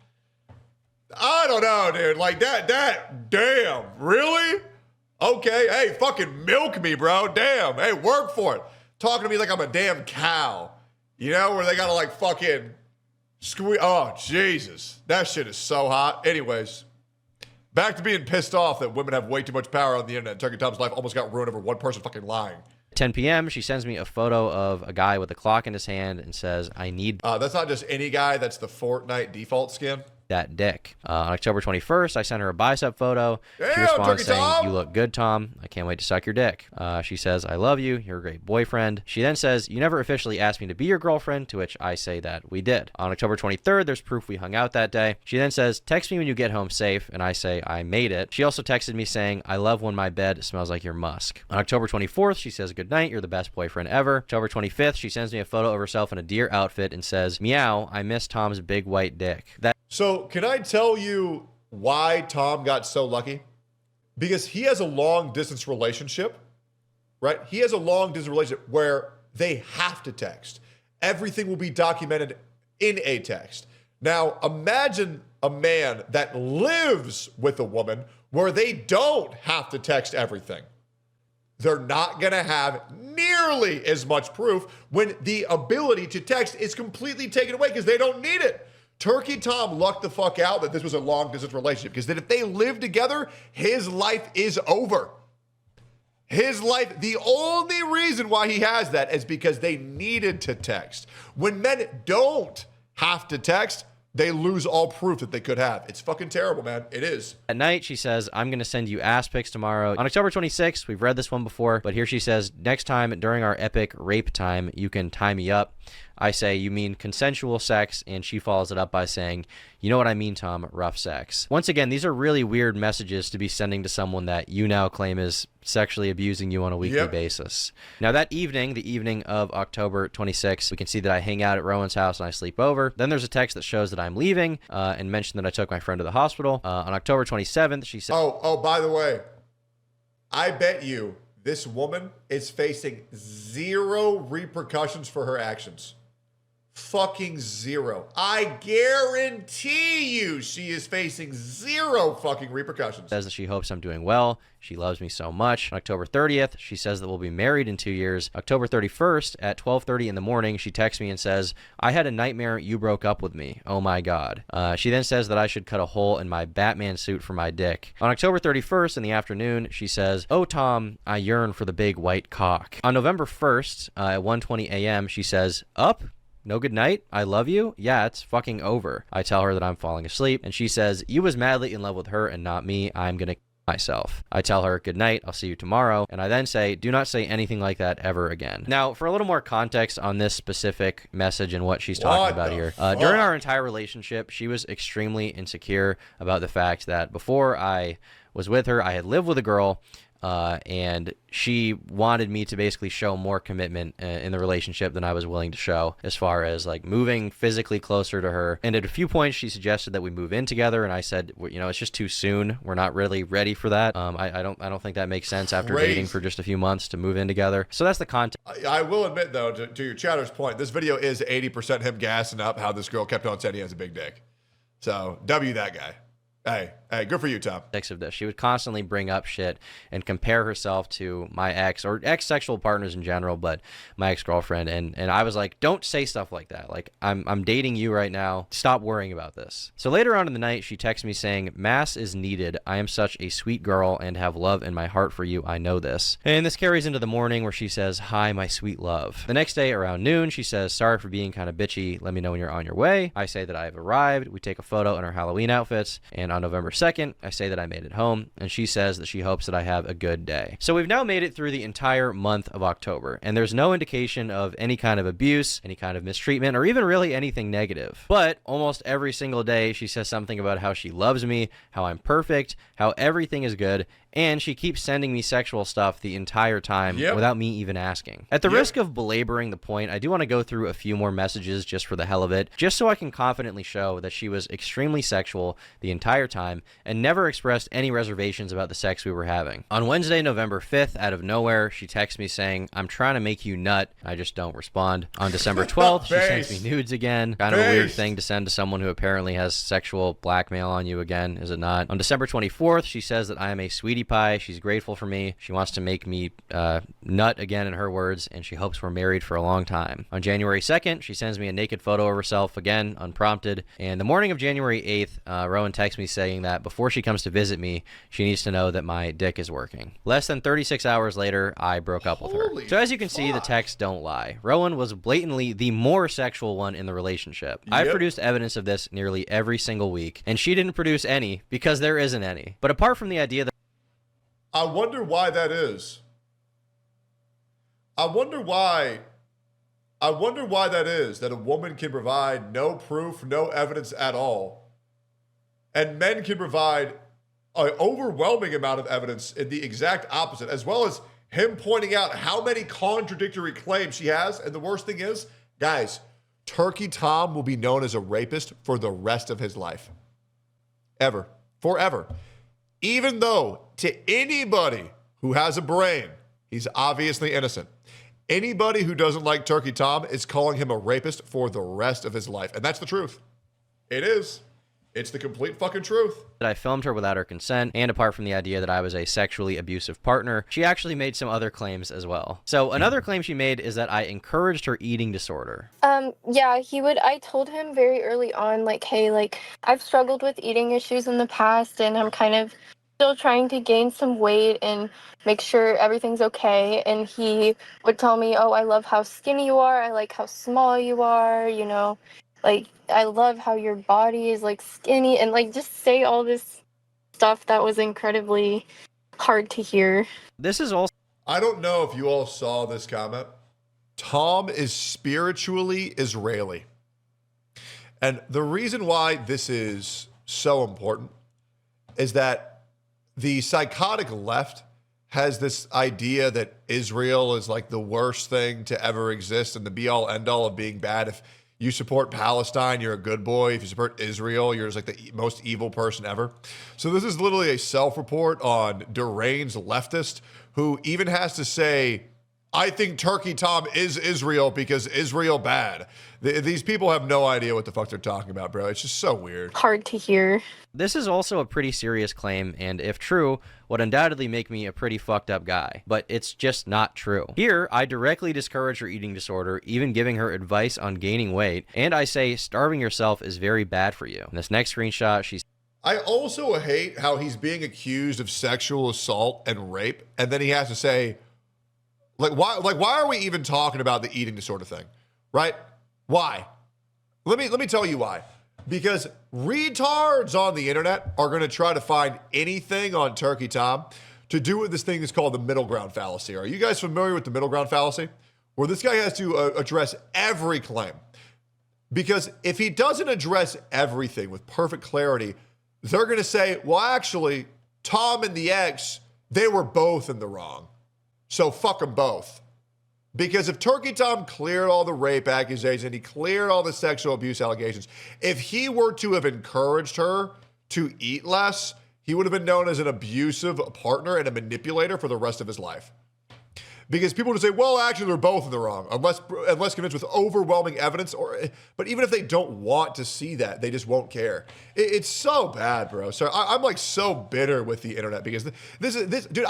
I don't know, dude. Like that, damn, really? Okay, hey, fucking milk me, bro. Damn, hey, work for it. Talking to me like I'm a damn cow. You know, where they gotta like fucking squeeze. Oh, Jesus. That shit is so hot. Anyways, back to being pissed off that women have way too much power on the internet. Turkey Tom's life almost got ruined over one person fucking lying. 10 p.m., she sends me a photo of a guy with a clock in his hand and says, "I need..." That's not just any guy. That's the Fortnite default skin. that dick. On October 21st, I sent her a bicep photo. Damn, she responds Turkey saying, Tom! "You look good, Tom. I can't wait to suck your dick." She says, "I love you. You're a great boyfriend." She then says, "You never officially asked me to be your girlfriend," to which I say that we did. On October 23rd, there's proof we hung out that day. She then says, "Text me when you get home safe," and I say, "I made it." She also texted me saying, "I love when my bed smells like your musk." On October 24th, she says, "Good night. You're the best boyfriend ever." October 25th, she sends me a photo of herself in a deer outfit and says, "Meow, I miss Tom's big white dick." So, can I tell you why Tom got so lucky? Because he has a long distance relationship, right? He has a long distance relationship where they have to text. Everything will be documented in a text. Now, imagine a man that lives with a woman where they don't have to text everything. They're not going to have nearly as much proof when the ability to text is completely taken away because they don't need it. Turkey Tom lucked the fuck out that this was a long distance relationship, because then if they live together, his life is over. His life, the only reason why he has that is because they needed to text. When men don't have to text, they lose all proof that they could have. It's fucking terrible, man. It is. At night, she says, "I'm going to send you ass pics tomorrow." On October 26th, we've read this one before, but here she says, "Next time during our epic rape time, you can tie me up." I say, you mean consensual sex? And she follows it up by saying, you know what I mean, Tom, rough sex. Once again, these are really weird messages to be sending to someone that you now claim is sexually abusing you on a weekly basis. Now that evening, the evening of October 26th, we can see that I hang out at Rowan's house and I sleep over. Then there's a text that shows that I'm leaving and mentioned that I took my friend to the hospital. On October 27th, she said, Oh, by the way, I bet you this woman is facing 0 repercussions for her actions. Fucking 0. I guarantee you she is facing 0 fucking repercussions. Says that she hopes I'm doing well. She loves me so much. On October 30th, she says that we'll be married in 2 years. October 31st at 12:30 in the morning, she texts me and says, I had a nightmare you broke up with me. Oh my God. She then says that I should cut a hole in my Batman suit for my dick. On October 31st in the afternoon, she says, oh Tom, I yearn for the big white cock. On November 1st at 1:20 a.m., she says, up? No good night? I love you? Yeah, it's fucking over. I tell her that I'm falling asleep, and she says, you was madly in love with her and not me. I'm gonna myself. I tell her, good night, I'll see you tomorrow, and I then say, do not say anything like that ever again. Now, for a little more context on this specific message and what she's talking about here, during our entire relationship, she was extremely insecure about the fact that before I was with her, I had lived with a girl, and she wanted me to basically show more commitment in the relationship than I was willing to show, as far as like moving physically closer to her. And at a few points, she suggested that we move in together, and I said, you know, it's just too soon. We're not really ready for that. I don't think that makes sense after dating for just a few months to move in together. So that's the context. I will admit though, to your chatter's point, this video is 80% him gassing up how this girl kept on saying he has a big dick. So W that guy. Hey, good for you, Tom. Of this. She would constantly bring up shit and compare herself to my ex or ex-sexual partners in general, but my ex-girlfriend. And I was like, don't say stuff like that. Like, I'm dating you right now. Stop worrying about this. So later on in the night, she texts me saying, mass is needed. I am such a sweet girl and have love in my heart for you. I know this. And this carries into the morning where she says, hi, my sweet love. The next day around noon, she says, sorry for being kind of bitchy. Let me know when you're on your way. I say that I have arrived. We take a photo in our Halloween outfits. And on November 2nd, I say that I made it home, and she says that she hopes that I have a good day. So we've now made it through the entire month of October, and there's no indication of any kind of abuse, any kind of mistreatment, or even really anything negative. But almost every single day, she says something about how she loves me, how I'm perfect, how everything is good, and she keeps sending me sexual stuff the entire time without me even asking. At the risk of belaboring the point, I do want to go through a few more messages just for the hell of it, just so I can confidently show that she was extremely sexual the entire time and never expressed any reservations about the sex we were having. On Wednesday, November 5th, out of nowhere, she texts me saying, I'm trying to make you nut. I just don't respond. On December 12th, she sends me nudes again. Kind of a weird thing to send to someone who apparently has sexual blackmail on you again, is it not? On December 24th, she says that I am a sweetie pie. She's grateful for me. She wants to make me nut again, in her words, and she hopes we're married for a long time. On January 2nd, she sends me a naked photo of herself, again, unprompted. And the morning of January 8th, Rowan texts me saying that before she comes to visit me, she needs to know that my dick is working. Less than 36 hours later, I broke up with her. So as you can see, the texts don't lie. Rowan was blatantly the more sexual one in the relationship. I've produced evidence of this nearly every single week, and she didn't produce any because there isn't any. But apart from the idea that I wonder why that is. I wonder why that is, that a woman can provide no proof, no evidence at all, and men can provide an overwhelming amount of evidence in the exact opposite, as well as him pointing out how many contradictory claims she has. And the worst thing is, guys, Turkey Tom will be known as a rapist for the rest of his life. Ever. Forever. Even though to anybody who has a brain, he's obviously innocent. Anybody who doesn't like Turkey Tom is calling him a rapist for the rest of his life. And that's the truth. It is. It's the complete fucking truth. I filmed her without her consent, and apart from the idea that I was a sexually abusive partner, she actually made some other claims as well. So another claim she made is that I encouraged her eating disorder. Yeah, I told him very early on, like, hey, like, I've struggled with eating issues in the past, and I'm kind of still trying to gain some weight and make sure everything's okay. And he would tell me, oh, I love how skinny you are. I like how small you are, you know. Like, I love how your body is, like, skinny, and, like, just say all this stuff that was incredibly hard to hear. This is also... I don't know if you all saw this comment, Tom is spiritually Israeli. And the reason why this is so important is that the psychotic left has this idea that Israel is like the worst thing to ever exist and the be all end all of being bad. If you support Palestine, you're a good boy. If you support Israel, you're just like the most evil person ever. So this is literally a self-report on deranged leftist who even has to say, I think Turkey Tom is Israel because Israel bad. These people have no idea what the fuck they're talking about, bro. It's just so weird. Hard to hear. This is also a pretty serious claim, and if true, would undoubtedly make me a pretty fucked up guy. But it's just not true. Here, I directly discourage her eating disorder, even giving her advice on gaining weight, and I say starving yourself is very bad for you. In this next screenshot, she's I also hate how he's being accused of sexual assault and rape, and then he has to say, why are we even talking about the eating disorder thing, right? Why? Let me tell you why. Because retards on the internet are going to try to find anything on Turkey Tom to do with this thing that's called the middle ground fallacy. Are you guys familiar with the middle ground fallacy? Where this guy has to address every claim. Because if he doesn't address everything with perfect clarity, they're going to say, well, actually, Tom and the ex, they were both in the wrong. So fuck them both. Because if Turkey Tom cleared all the rape accusations and he cleared all the sexual abuse allegations, if he were to have encouraged her to eat less, he would have been known as an abusive partner and a manipulator for the rest of his life. Because people would say, well, actually, they're both in the wrong, unless convinced with overwhelming evidence. But even if they don't want to see that, they just won't care. It's so bad, bro. So I'm like so bitter with the internet because this dude,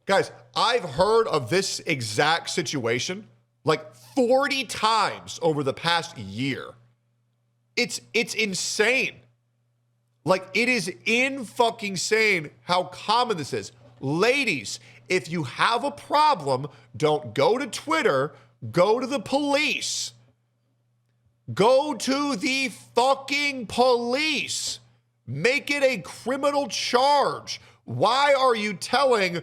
guys, I've heard of this exact situation like 40 times over the past year. It's insane. Like, it is fucking insane how common this is. Ladies, if you have a problem, don't go to Twitter, go to the police. Go to the fucking police. Make it a criminal charge. Why are you telling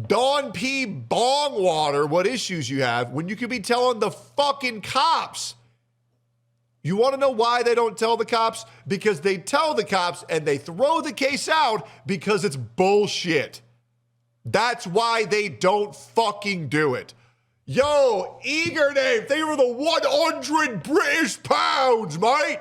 Dawn P. Bongwater what issues you have when you could be telling the fucking cops? You want to know why they don't tell the cops? Because they tell the cops and they throw the case out because it's bullshit. That's why they don't fucking do it. Yo, Eager Name, thank you for the 100 British pounds, mate.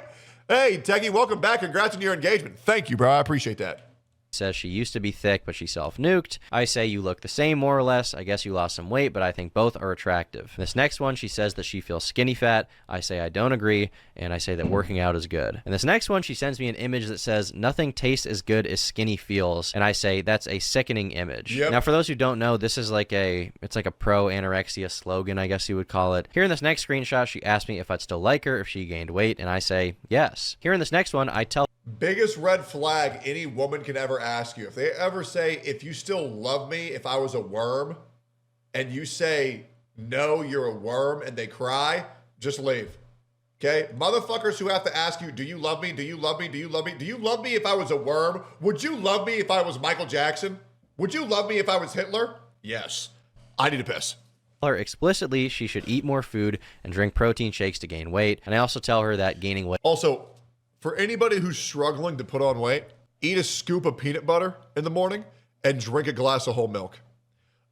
Hey, Techie, welcome back. Congrats on your engagement. Thank you, bro. I appreciate that. says she used to be thick, but she self-nuked. I say you look the same, more or less. I guess you lost some weight, but I think both are attractive. This next one, she says that she feels skinny fat. I say I don't agree, and I say that working out is good. And this next one, she sends me an image that says nothing tastes as good as skinny feels, and I say that's a sickening image. Yep. Now, for those who don't know, this is like it's like a pro-anorexia slogan, I guess you would call it. Here in this next screenshot, she asked me if I'd still like her if she gained weight, and I say yes. Here in this next one, I tell Biggest red flag any woman can ever ask you. If they ever say, if you still love me if I was a worm, and you say, no, you're a worm, and they cry, just leave. Okay? Motherfuckers who have to ask you, do you love me? Do you love me? Do you love me? Do you love me if I was a worm? Would you love me if I was Michael Jackson? Would you love me if I was Hitler? Yes. I need to piss. her explicitly she should eat more food and drink protein shakes to gain weight, and I also tell her that gaining weight Also, for anybody who's struggling to put on weight, eat a scoop of peanut butter in the morning and drink a glass of whole milk.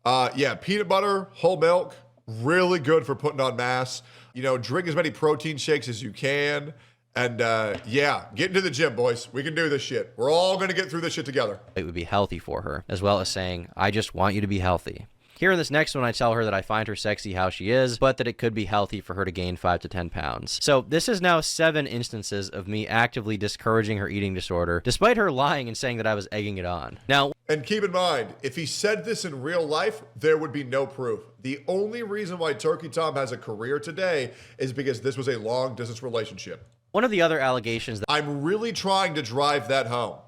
Yeah, peanut butter, whole milk, really good for putting on mass. You know, drink as many protein shakes as you can. And yeah, get into the gym, boys. We can do this shit. We're all going to get through this shit together. it would be healthy for her, as well as saying, I just want you to be healthy. Here in this next one, I tell her that I find her sexy how she is, but that it could be healthy for her to gain 5 to 10 pounds. So this is now 7 instances of me actively discouraging her eating disorder, despite her lying and saying that I was egging it on. Now, And keep in mind, if he said this in real life, there would be no proof. The only reason why Turkey Tom has a career today is because this was a long-distance relationship. one of the other allegations that I'm really trying to drive that home.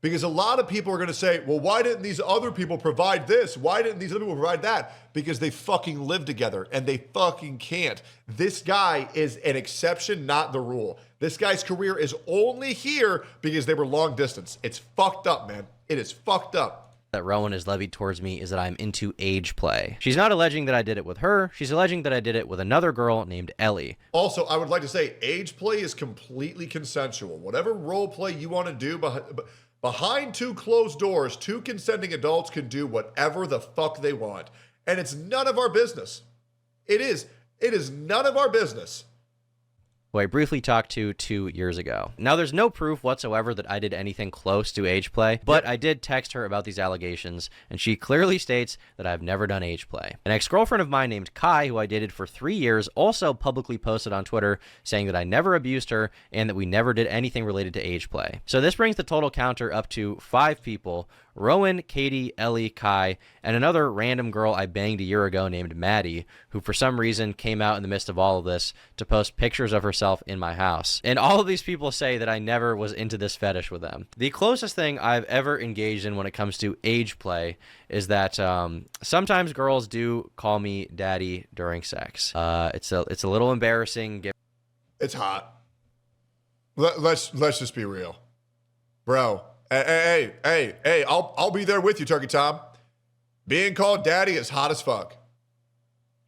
Because a lot of people are going to say, well, why didn't these other people provide this? Why didn't these other people provide that? Because they fucking live together, and they fucking can't. This guy is an exception, not the rule. This guy's career is only here because they were long distance. It's fucked up, man. It is fucked up. that Rowan has levied towards me is that I'm into age play. She's not alleging that I did it with her. She's alleging that I did it with another girl named Ellie. Also, I would like to say age play is completely consensual. Whatever role play you want to do behind two closed doors, two consenting adults can do whatever the fuck they want. And it's none of our business. It is none of our business. Who I briefly talked to 2 years ago. Now, there's no proof whatsoever that I did anything close to age play, but I did text her about these allegations, and she clearly states that I've never done age play. An ex-girlfriend of mine named Kai, who I dated for 3 years, also publicly posted on Twitter saying that I never abused her and that we never did anything related to age play. So this brings the total counter up to 5 people: Rowan, Katie, Ellie, Kai, and another random girl I banged a year ago named Maddie, who for some reason came out in the midst of all of this to post pictures of herself in my house. And all of these people say that I never was into this fetish with them. The closest thing I've ever engaged in when it comes to age play is that sometimes girls do call me daddy during sex. It's a little embarrassing. It's hot. Let's just be real, bro. Hey, I'll be there with you, Turkey Tom. Being called daddy is hot as fuck.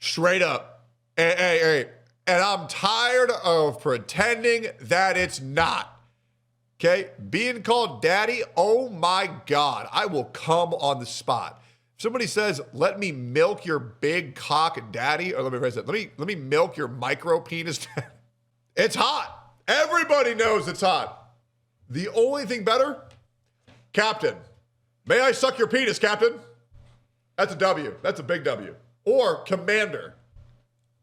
Straight up. Hey. And I'm tired of pretending that it's not. Okay? Being called daddy, oh my God, I will come on the spot. If somebody says, let me milk your big cock daddy, or let me phrase it, let me milk your micro penis daddy. It's hot. Everybody knows it's hot. The only thing better, Captain, may I suck your penis, Captain? That's a W. That's a big W. Or Commander.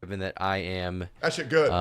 Given that I am that shit good.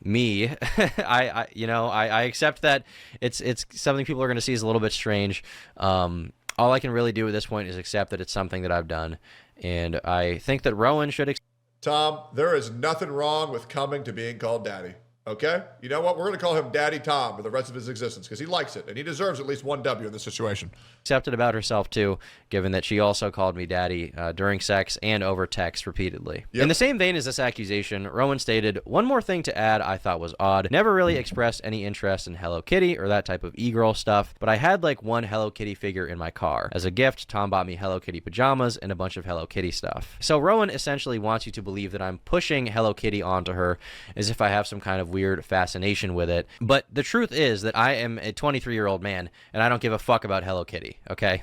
Me, I accept that it's something people are going to see as a little bit strange. All I can really do at this point is accept that it's something that I've done, and I think that Rowan should. Tom, there is nothing wrong with coming to being called daddy. Okay? You know what? We're going to call him Daddy Tom for the rest of his existence because he likes it, and he deserves at least one W in this situation. Accepted about herself, too, given that she also called me daddy during sex and over text repeatedly. Yep. In the same vein as this accusation, Rowan stated, one more thing to add I thought was odd. Never really expressed any interest in Hello Kitty or that type of e-girl stuff, but I had like one Hello Kitty figure in my car. As a gift, Tom bought me Hello Kitty pajamas and a bunch of Hello Kitty stuff. So Rowan essentially wants you to believe that I'm pushing Hello Kitty onto her as if I have some kind of weird fascination with it. But the truth is that I am a 23-year-old man and I don't give a fuck about Hello Kitty, okay?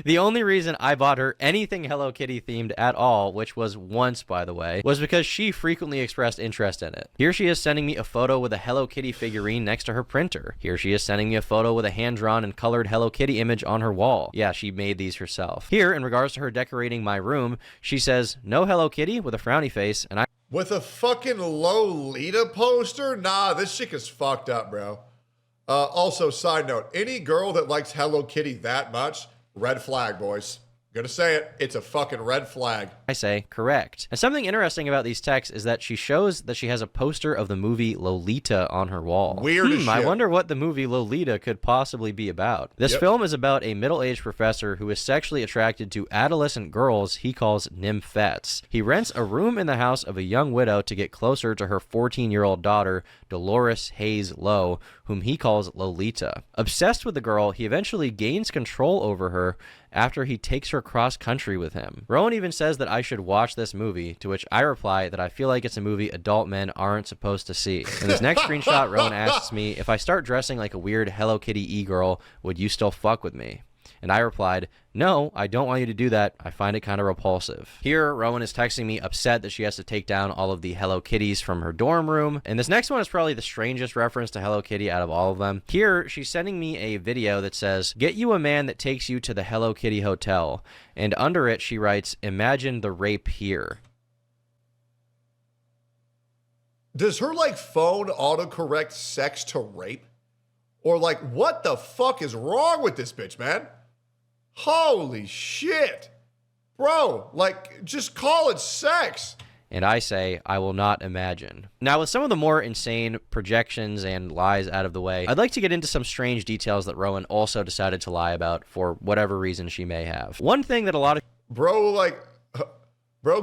The only reason I bought her anything Hello Kitty themed at all, which was once, by the way, was because she frequently expressed interest in it. Here she is sending me a photo with a Hello Kitty figurine next to her printer. Here she is sending me a photo with a hand-drawn and colored Hello Kitty image on her wall. Yeah, she made these herself. Here, in regards to her decorating my room, she says, no Hello Kitty with a frowny face, and I... With a fucking Lolita poster? Nah, this chick is fucked up, bro. Also, side note, any girl that likes Hello Kitty that much, red flag, boys. Gonna say it, it's a fucking red flag. I say correct. And something interesting about these texts is that she shows that she has a poster of the movie Lolita on her wall. Weird as shit. I wonder what the movie Lolita could possibly be about. This film is about a middle-aged professor who is sexually attracted to adolescent girls he calls nymphettes. He rents a room in the house of a young widow to get closer to her 14-year-old daughter, Dolores Hayes Lowe, whom he calls Lolita. Obsessed with the girl, he eventually gains control over her after he takes her cross-country with him. Rowan even says that I should watch this movie, to which I reply that I feel like it's a movie adult men aren't supposed to see. In this next screenshot, Rowan asks me, if I start dressing like a weird Hello Kitty e-girl, would you still fuck with me? And I replied, no, I don't want you to do that. I find it kind of repulsive. Here, Rowan is texting me upset that she has to take down all of the Hello Kitties from her dorm room. And this next one is probably the strangest reference to Hello Kitty out of all of them. Here, she's sending me a video that says, get you a man that takes you to the Hello Kitty hotel. And under it, she writes, imagine the rape here. Does her, like, phone autocorrect sex to rape? Or, like, what the fuck is wrong with this bitch, man? Holy shit. Bro, like, just call it sex. And I say, I will not imagine. Now, with some of the more insane projections and lies out of the way, I'd like to get into some strange details that Rowan also decided to lie about for whatever reason she may have. One thing that a lot of... Bro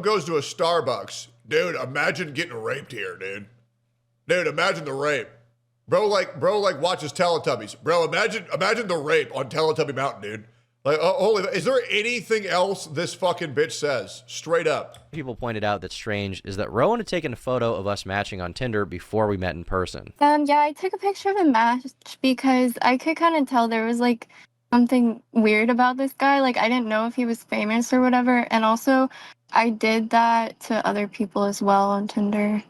goes to a Starbucks. Dude, imagine getting raped here, dude. Dude, imagine the rape. Bro watches Teletubbies. Bro, imagine the rape on Teletubby Mountain, dude. Like, holy, is there anything else this fucking bitch says? Straight up. People pointed out that's strange is that Rowan had taken a photo of us matching on Tinder before we met in person. Yeah, I took a picture of the match because I could kind of tell there was like something weird about this guy. Like, I didn't know if he was famous or whatever. And also, I did that to other people as well on Tinder.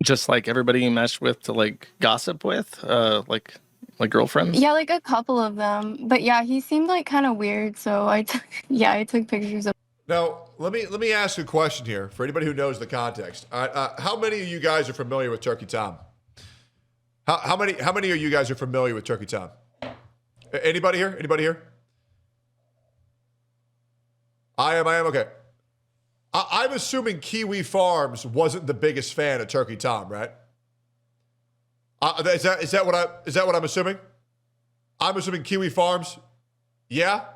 Just like everybody you matched with to like gossip with, like girlfriends. Yeah, like a couple of them. But yeah, he seemed like kind of weird. So I took pictures of. Now, let me ask you a question here for anybody who knows the context. How many of you guys are familiar with Turkey Tom? How many of you guys are familiar with Turkey Tom? Anybody here? Anybody here? I am. Okay. I'm assuming Kiwi Farms wasn't the biggest fan of Turkey Tom, right? Is that what I'm assuming? I'm assuming Kiwi Farms. Yeah,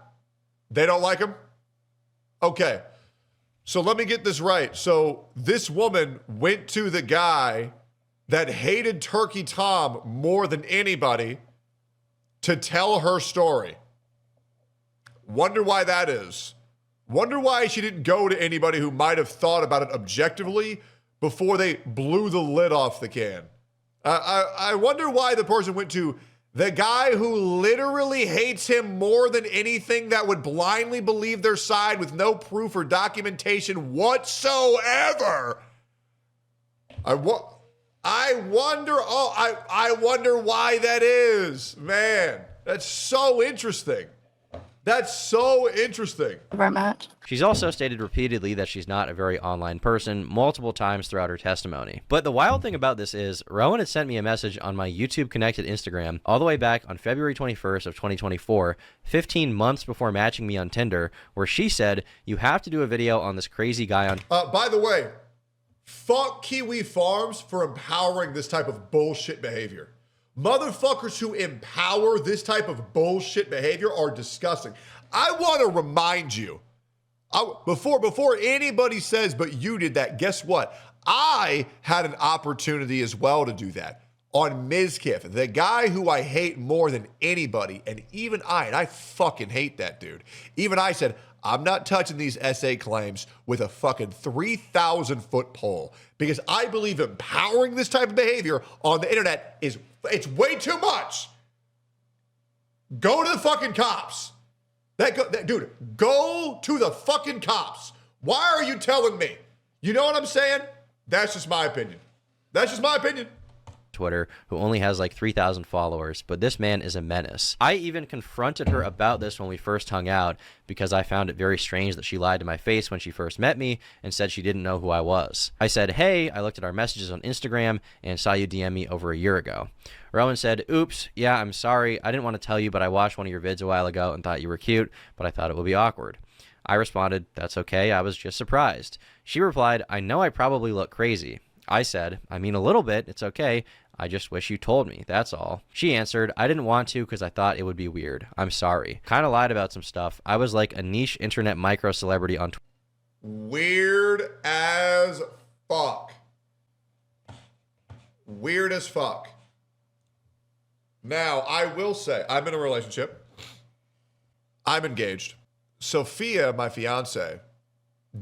they don't like him. Okay, so let me get this right. So this woman went to the guy that hated Turkey Tom more than anybody to tell her story. Wonder why that is. Wonder why she didn't go to anybody who might have thought about it objectively before they blew the lid off the can. I wonder why the person went to the guy who literally hates him more than anything, that would blindly believe their side with no proof or documentation whatsoever. I wonder why that is. Man, that's so interesting. That's so interesting. Our match. She's also stated repeatedly that she's not a very online person multiple times throughout her testimony. But the wild thing about this is Rowan had sent me a message on my YouTube connected Instagram all the way back on February 21st of 2024, 15 months before matching me on Tinder, where she said, "You have to do a video on this crazy guy on..." By the way, fuck Kiwi Farms for empowering this type of bullshit behavior. Motherfuckers who empower this type of bullshit behavior are disgusting. I want to remind you, before anybody says, but you did that, guess what? I had an opportunity as well to do that on Mizkif, the guy who I hate more than anybody, and I fucking hate that dude. Even I said, I'm not touching these SA claims with a fucking 3,000-foot pole, because I believe empowering this type of behavior on the internet it's way too much. Go to the fucking cops. Dude, go to the fucking cops. Why are you telling me? You know what I'm saying? That's just my opinion. That's just my opinion. Twitter, who only has like 3,000 followers, but this man is a menace. I even confronted her about this when we first hung out because I found it very strange that she lied to my face when she first met me and said she didn't know who I was. I said, "Hey, I looked at our messages on Instagram and saw you DM me over a year ago." Rowan said, "Oops, yeah, I'm sorry. I didn't want to tell you, but I watched one of your vids a while ago and thought you were cute, but I thought it would be awkward." I responded, "That's okay. I was just surprised." She replied, "I know I probably look crazy." I said, "I mean, a little bit. It's okay. I just wish you told me, that's all." She answered, "I didn't want to because I thought it would be weird. I'm sorry." Kind of lied about some stuff. I was like a niche internet micro celebrity on Twitter. Weird as fuck. Weird as fuck. Now, I will say, I'm in a relationship. I'm engaged. Sophia, my fiance,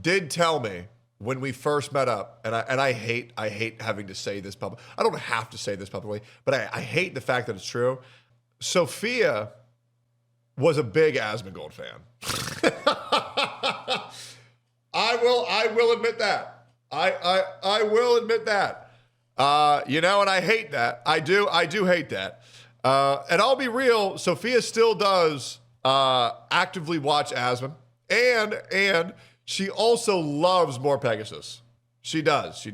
did tell me when we first met up, and I hate having to say this publicly. I don't have to say this publicly, but I hate the fact that it's true. Sophia was a big Asmongold fan. I will admit that. I will admit that. And I hate that. I do hate that. And I'll be real, Sophia still does actively watch Asmon, and she also loves more Pegasus. She does.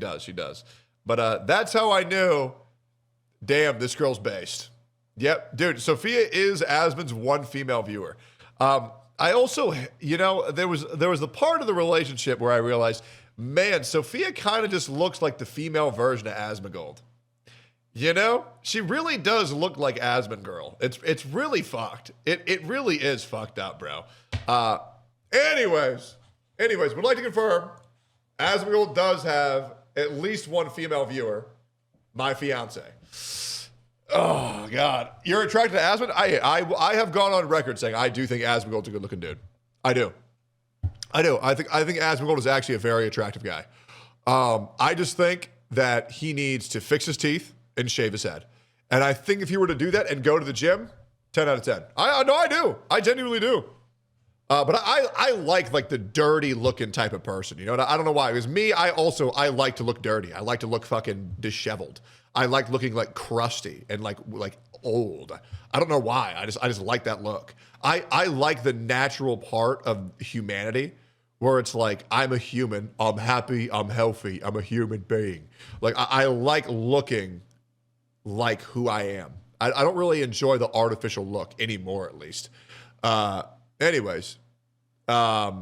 But that's how I knew, damn, this girl's based. Yep, dude, Sophia is Asmon's one female viewer. I also, there was the part of the relationship where I realized, man, Sophia kind of just looks like the female version of Asmongold. She really does look like Asmon Girl. It's really fucked. It really is fucked up, bro. Anyways, would like to confirm, Asmongold does have at least one female viewer, my fiance. Oh God, you're attracted to Asmund? I have gone on record saying I do think Asmongold's a good-looking dude. I do. I think Asmongold is actually a very attractive guy. I just think that he needs to fix his teeth and shave his head. And I think if he were to do that and go to the gym, 10 out of 10. I do. I genuinely do. But I like the dirty looking type of person. You know, I don't know why. Because me, I like to look dirty. I like to look fucking disheveled. I like looking like crusty and like old. I don't know why. I just like that look. I like the natural part of humanity where it's like, I'm a human, I'm happy, I'm healthy, I'm a human being. Like I like looking like who I am. I don't really enjoy the artificial look anymore, at least. Anyways, I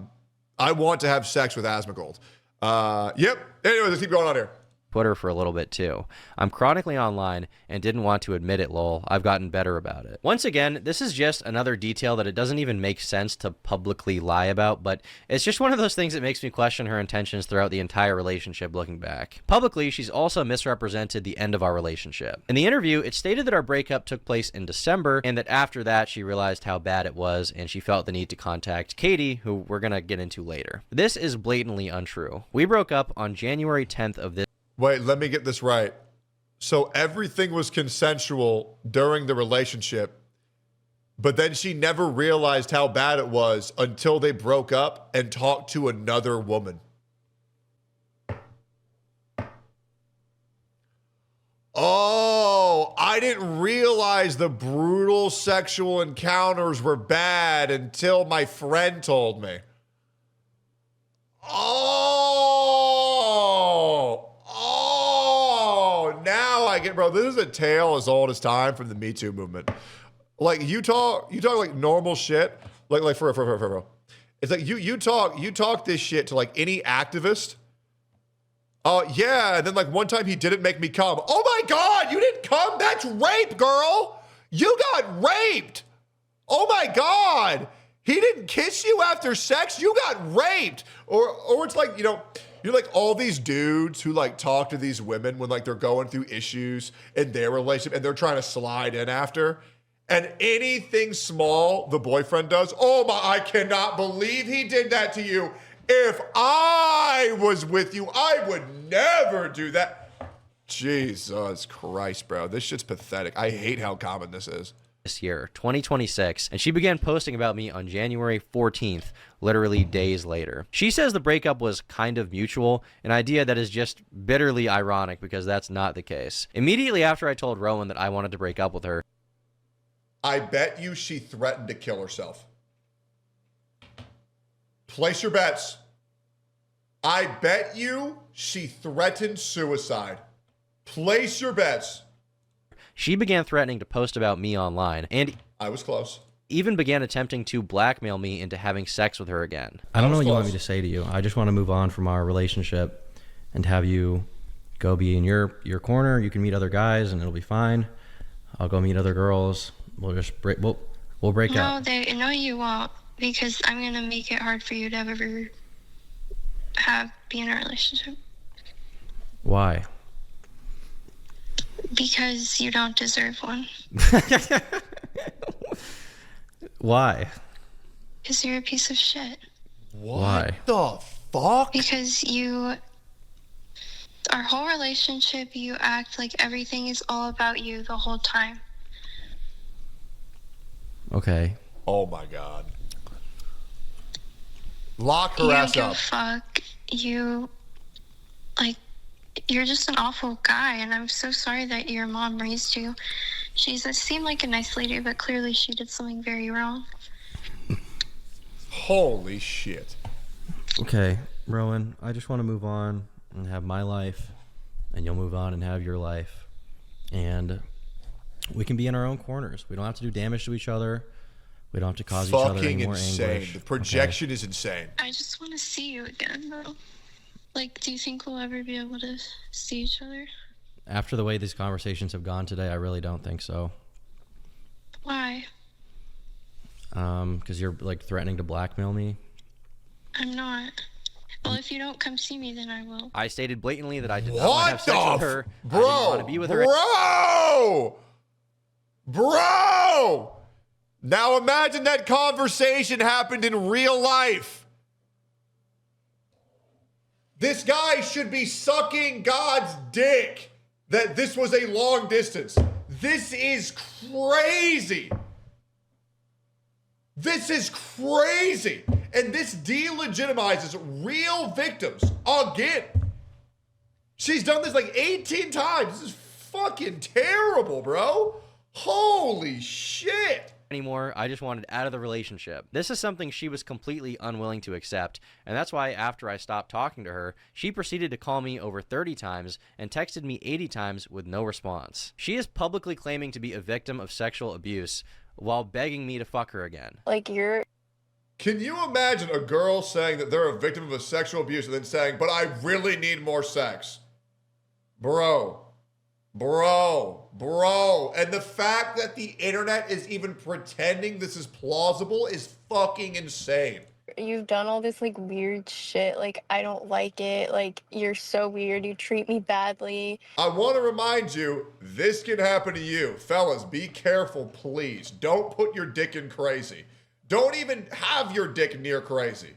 want to have sex with Asmongold. Yep. Anyways, let's keep going on here. Twitter for a little bit too. I'm chronically online and didn't want to admit it, lol. I've gotten better about it. Once again, this is just another detail that it doesn't even make sense to publicly lie about, but it's just one of those things that makes me question her intentions throughout the entire relationship looking back. Publicly, she's also misrepresented the end of our relationship. In the interview, it stated that our breakup took place in December and that after that she realized how bad it was and she felt the need to contact Katie, who we're gonna get into later. This is blatantly untrue. We broke up on January 10th of this. Wait, let me get this right. So everything was consensual during the relationship, but then she never realized how bad it was until they broke up and talked to another woman. Oh, I didn't realize the brutal sexual encounters were bad until my friend told me. Now I get, bro, this is a tale as old as time from the Me Too movement. Like you talk like normal shit, like for real. It's like you talk this shit to like any activist. Yeah, and then like one time he didn't make me come. Oh my God, you didn't come? That's rape, girl. You got raped. Oh my God. He didn't kiss you after sex. You got raped. Or it's like, you're like all these dudes who like talk to these women when like they're going through issues in their relationship and they're trying to slide in after. And anything small the boyfriend does, oh my, I cannot believe he did that to you. If I was with you, I would never do that. Jesus Christ, bro. This shit's pathetic. I hate how common this is. This year, 2026, and she began posting about me on January 14th, literally days later. She says the breakup was kind of mutual, an idea that is just bitterly ironic because that's not the case. Immediately after I told Rowan that I wanted to break up with her, I bet you she threatened to kill herself. Place your bets. I bet you she threatened suicide. Place your bets. She began threatening to post about me online, and I was close. Even began attempting to blackmail me into having sex with her again. I don't know what you want me to say to you. I just want to move on from our relationship and have you go be in your corner. You can meet other guys and it'll be fine. I'll go meet other girls. We'll just break. We'll break up. No, you won't, because I'm gonna make it hard for you to ever be in a relationship. Why? Because you don't deserve one. Why? Because you're a piece of shit. Why? The fuck? Because our whole relationship, you act like everything is all about you the whole time. Okay. Oh my God. Lock her ass up. Fuck. You're just an awful guy, and I'm so sorry that your mom raised you. She seemed like a nice lady, but clearly she did something very wrong. Holy shit. Okay, Rowan, I just want to move on and have my life, and you'll move on and have your life. And we can be in our own corners. We don't have to do damage to each other. We don't have to cause each other any more insane. anguish. The projection is insane. I just want to see you again, though. Do you think we'll ever be able to see each other? After the way these conversations have gone today, I really don't think so. Why? Because you're threatening to blackmail me. I'm not. Well, if you don't come see me, then I will. I stated blatantly that I did not want to have sex with her. Bro, I didn't want to be with her. Bro! Bro! Now imagine that conversation happened in real life. This guy should be sucking God's dick that this was a long distance. This is crazy. This is crazy. And this delegitimizes real victims again. She's done this like 18 times. This is fucking terrible, bro. Holy shit. Anymore. I just wanted out of the relationship. This is something she was completely unwilling to accept, and that's why after I stopped talking to her, she proceeded to call me over 30 times and texted me 80 times with no response. She is publicly claiming to be a victim of sexual abuse while begging me to fuck her again. Like, you're Can you imagine a girl saying that they're a victim of a sexual abuse and then saying, but I really need more sex? Bro. And the fact that the internet is even pretending this is plausible is fucking insane. you've done all this like weird shit. Like, I don't like it. Like, you're so weird. You treat me badly. I want to remind you, this can happen to you. Fellas, be careful, please. Don't put your dick in crazy. Don't even have your dick near crazy.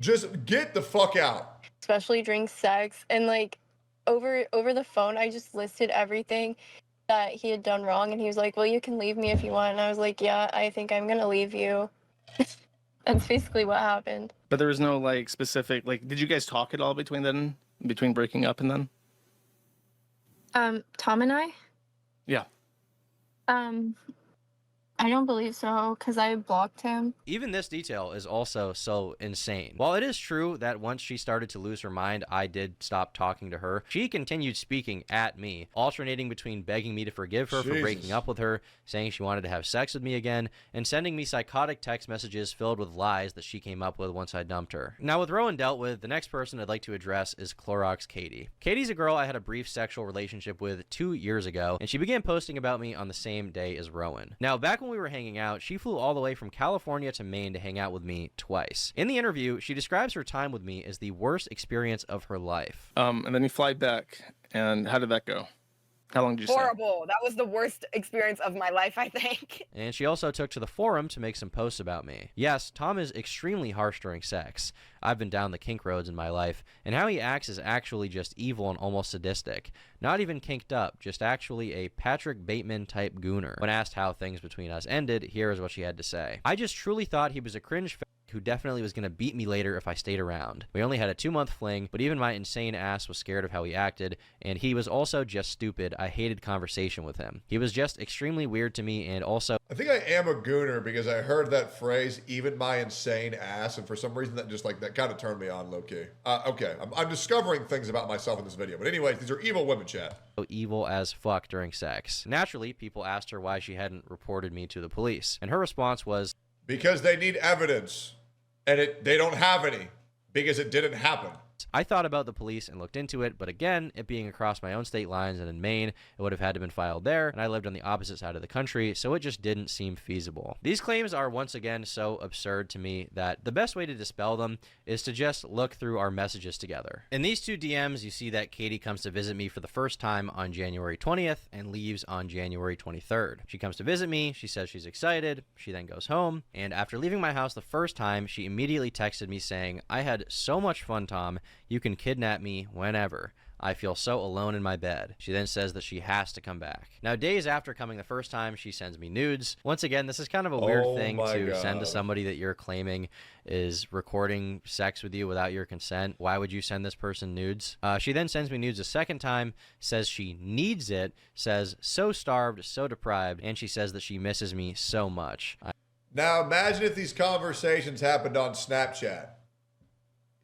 Just get the fuck out. Especially during sex. And like over the phone, I just listed everything that he had done wrong, and he was like, well, you can leave me if you want. And I was like, yeah, I think I'm gonna leave you. That's basically what happened. But there was no like specific, like, did you guys talk at all between breaking up and then? Tom and I? Yeah. I don't believe so, because I blocked him. Even this detail is also so insane. While it is true that once she started to lose her mind, I did stop talking to her, she continued speaking at me, alternating between begging me to forgive her for breaking up with her, saying she wanted to have sex with me again, and sending me psychotic text messages filled with lies that she came up with once I dumped her. Now, with Rowan dealt with, the next person I'd like to address is Clorox Katie. Katie's a girl I had a brief sexual relationship with 2 years ago, and she began posting about me on the same day as Rowan. Now, back when we were hanging out, she flew all the way from California to Maine to hang out with me twice. In the interview, she describes her time with me as the worst experience of her life. And then you fly back, and how did that go? How long did you stay? Horrible. That was the worst experience of my life, I think. And she also took to the forum to make some posts about me. Yes, Tom is extremely harsh during sex. I've been down the kink roads in my life, and how he acts is actually just evil and almost sadistic. Not even kinked up, just actually a Patrick Bateman-type gooner. When asked how things between us ended, here is what she had to say. I just truly thought he was a cringe who definitely was going to beat me later if I stayed around. We only had a 2-month fling, but even my insane ass was scared of how he acted, and he was also just stupid. I hated conversation with him. He was just extremely weird to me, and also... I think I am a gooner because I heard that phrase, even my insane ass, and for some reason that just like, that kind of turned me on low-key. Okay, I'm discovering things about myself in this video, but anyways, these are evil women, chat. Evil as fuck during sex. Naturally, people asked her why she hadn't reported me to the police, and her response was, because they need evidence. And they don't have any because it didn't happen. I thought about the police and looked into it, but again, it being across my own state lines and in Maine, it would have had to been filed there, and I lived on the opposite side of the country, so it just didn't seem feasible. These claims are once again so absurd to me that the best way to dispel them is to just look through our messages together. In these two DMs, you see that Katie comes to visit me for the first time on January 20th and leaves on January 23rd. She comes to visit me, she says she's excited, she then goes home, and after leaving my house the first time, she immediately texted me saying, I had so much fun, Tom. You can kidnap me whenever. I feel so alone in my bed. She then says that she has to come back. Now, days after coming the first time, she sends me nudes. Once again, this is kind of a weird thing to send to somebody that you're claiming is recording sex with you without your consent. Why would you send this person nudes? She then sends me nudes a second time, says she needs it, says so starved, so deprived, and she says that she misses me so much. Now imagine if these conversations happened on Snapchat.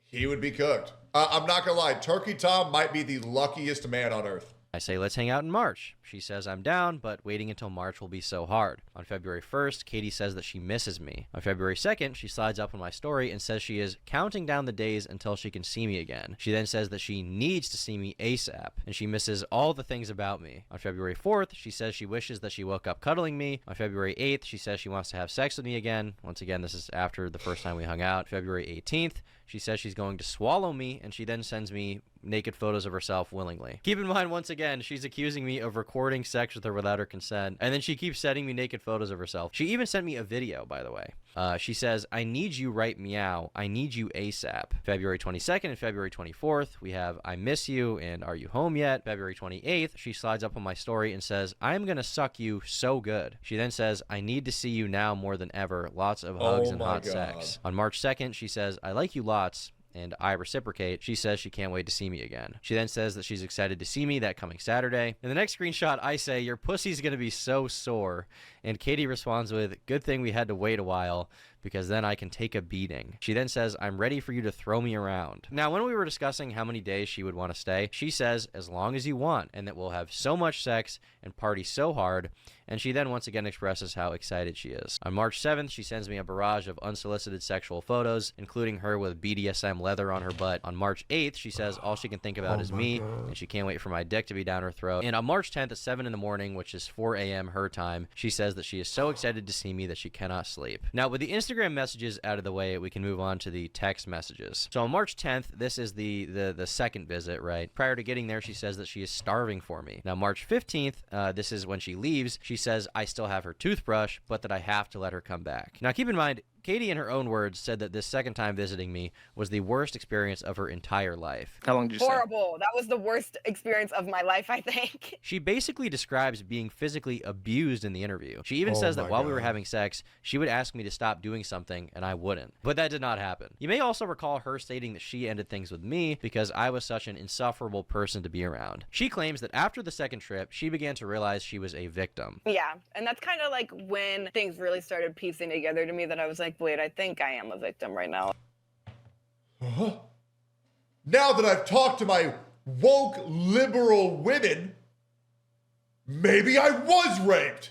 He would be cooked. I'm not gonna lie, Turkey Tom might be the luckiest man on earth. I say, let's hang out in March. She says I'm down, but waiting until March will be so hard. On February 1st, Katie says that she misses me. On February 2nd, she slides up on my story and says she is counting down the days until she can see me again. She then says that she needs to see me ASAP, and she misses all the things about me. On February 4th, she says she wishes that she woke up cuddling me. On February 8th, she says she wants to have sex with me again. Once again, this is after the first time we hung out. February 18th, she says she's going to swallow me, and she then sends me naked photos of herself willingly. Keep in mind, once again, she's accusing me of recording sex with her without her consent, and then she keeps sending me naked photos of herself. She even sent me a video, by the way. She says, I need you right meow. I need you ASAP. February 22nd and February 24th, we have I miss you and are you home yet? February 28th, she slides up on my story and says, I'm gonna suck you so good. She then says, I need to see you now more than ever. Lots of hugs and hot sex. On March 2nd, she says, I like you lots. And I reciprocate. She says she can't wait to see me again. She then says that she's excited to see me that coming Saturday. In the next screenshot, I say, your pussy's gonna be so sore. And Katie responds with, good thing we had to wait a while, because then I can take a beating. She then says, I'm ready for you to throw me around. Now, when we were discussing how many days she would want to stay, she says, as long as you want, and that we'll have so much sex and party so hard. And she then once again expresses how excited she is. On March 7th, she sends me a barrage of unsolicited sexual photos, including her with BDSM leather on her butt. On March 8th, she says all she can think about is me, and she can't wait for my dick to be down her throat. And on March 10th at 7 in the morning, which is 4 a.m. her time, she says that she is so excited to see me that she cannot sleep. Now, with the Instagram messages out of the way, we can move on to the text messages. So on March 10th, this is the second visit, right? Prior to getting there, she says that she is starving for me. Now, March 15th, this is when she leaves. She says, I still have her toothbrush, but that I have to let her come back. Now, keep in mind, Katie, in her own words, said that this second time visiting me was the worst experience of her entire life. How long did you say? Horrible. That was the worst experience of my life, I think. She basically describes being physically abused in the interview. She even says that while we were having sex, she would ask me to stop doing something, and I wouldn't. But that did not happen. You may also recall her stating that she ended things with me because I was such an insufferable person to be around. She claims that after the second trip, she began to realize she was a victim. Yeah, and that's kind of like when things really started piecing together to me that I was like, wait, I think I am a victim right now. Now that I've talked to my woke liberal women, maybe I was raped.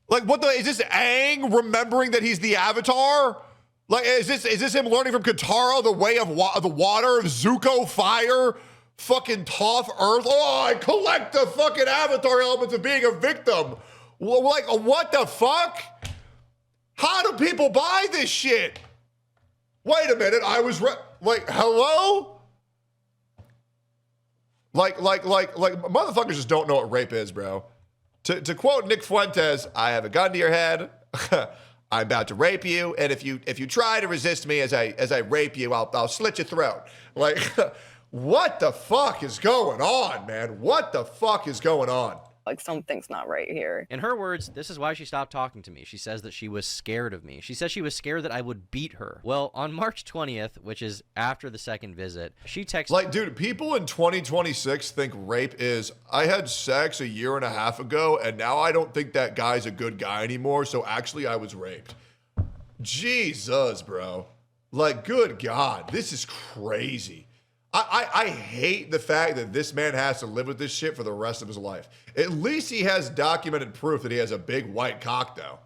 Like, what the, is this Aang remembering that he's the Avatar? Like, is this him learning from Katara the way of the water, of Zuko fire, fucking Toph earth? Oh, I collect the fucking Avatar elements of being a victim. Like, what the fuck? How do people buy this shit? Wait a minute, I was like, hello? Like, motherfuckers just don't know what rape is, bro. To quote Nick Fuentes, I have a gun to your head. I'm about to rape you, and if you try to resist me as I rape you, I'll slit your throat. Like, what the fuck is going on, man? What the fuck is going on? Like, something's not right here. In her words, this is why she stopped talking to me. She says that she was scared of me. She says she was scared that I would beat her. Well, on March 20th, which is after the second visit, she texted... Like, dude, people in 2026 think rape is, I had sex a year and a half ago, and now I don't think that guy's a good guy anymore, so actually I was raped. Jesus, bro. Like, good God, this is crazy. I hate the fact that this man has to live with this shit for the rest of his life. At least he has documented proof that he has a big white cock, though.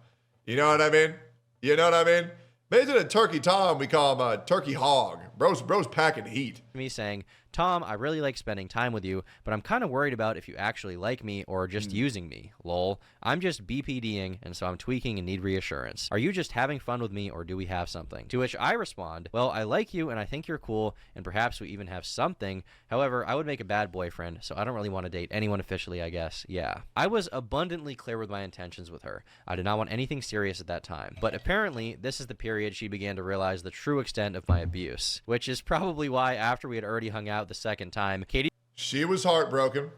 You know what I mean? You know what I mean? Imagine a Turkey Tom, we call him a Turkey Hog. Bro's packing heat. Me saying, Tom, I really like spending time with you, but I'm kind of worried about if you actually like me or just using me. Lol. I'm just BPDing, and so I'm tweaking and need reassurance. Are you just having fun with me, or do we have something? To which I respond, well, I like you, and I think you're cool, and perhaps we even have something. However, I would make a bad boyfriend, so I don't really want to date anyone officially, I guess. Yeah. I was abundantly clear with my intentions with her. I did not want anything serious at that time. But apparently, this is the period she began to realize the true extent of my abuse, which is probably why after we had already hung out the second time, she was heartbroken.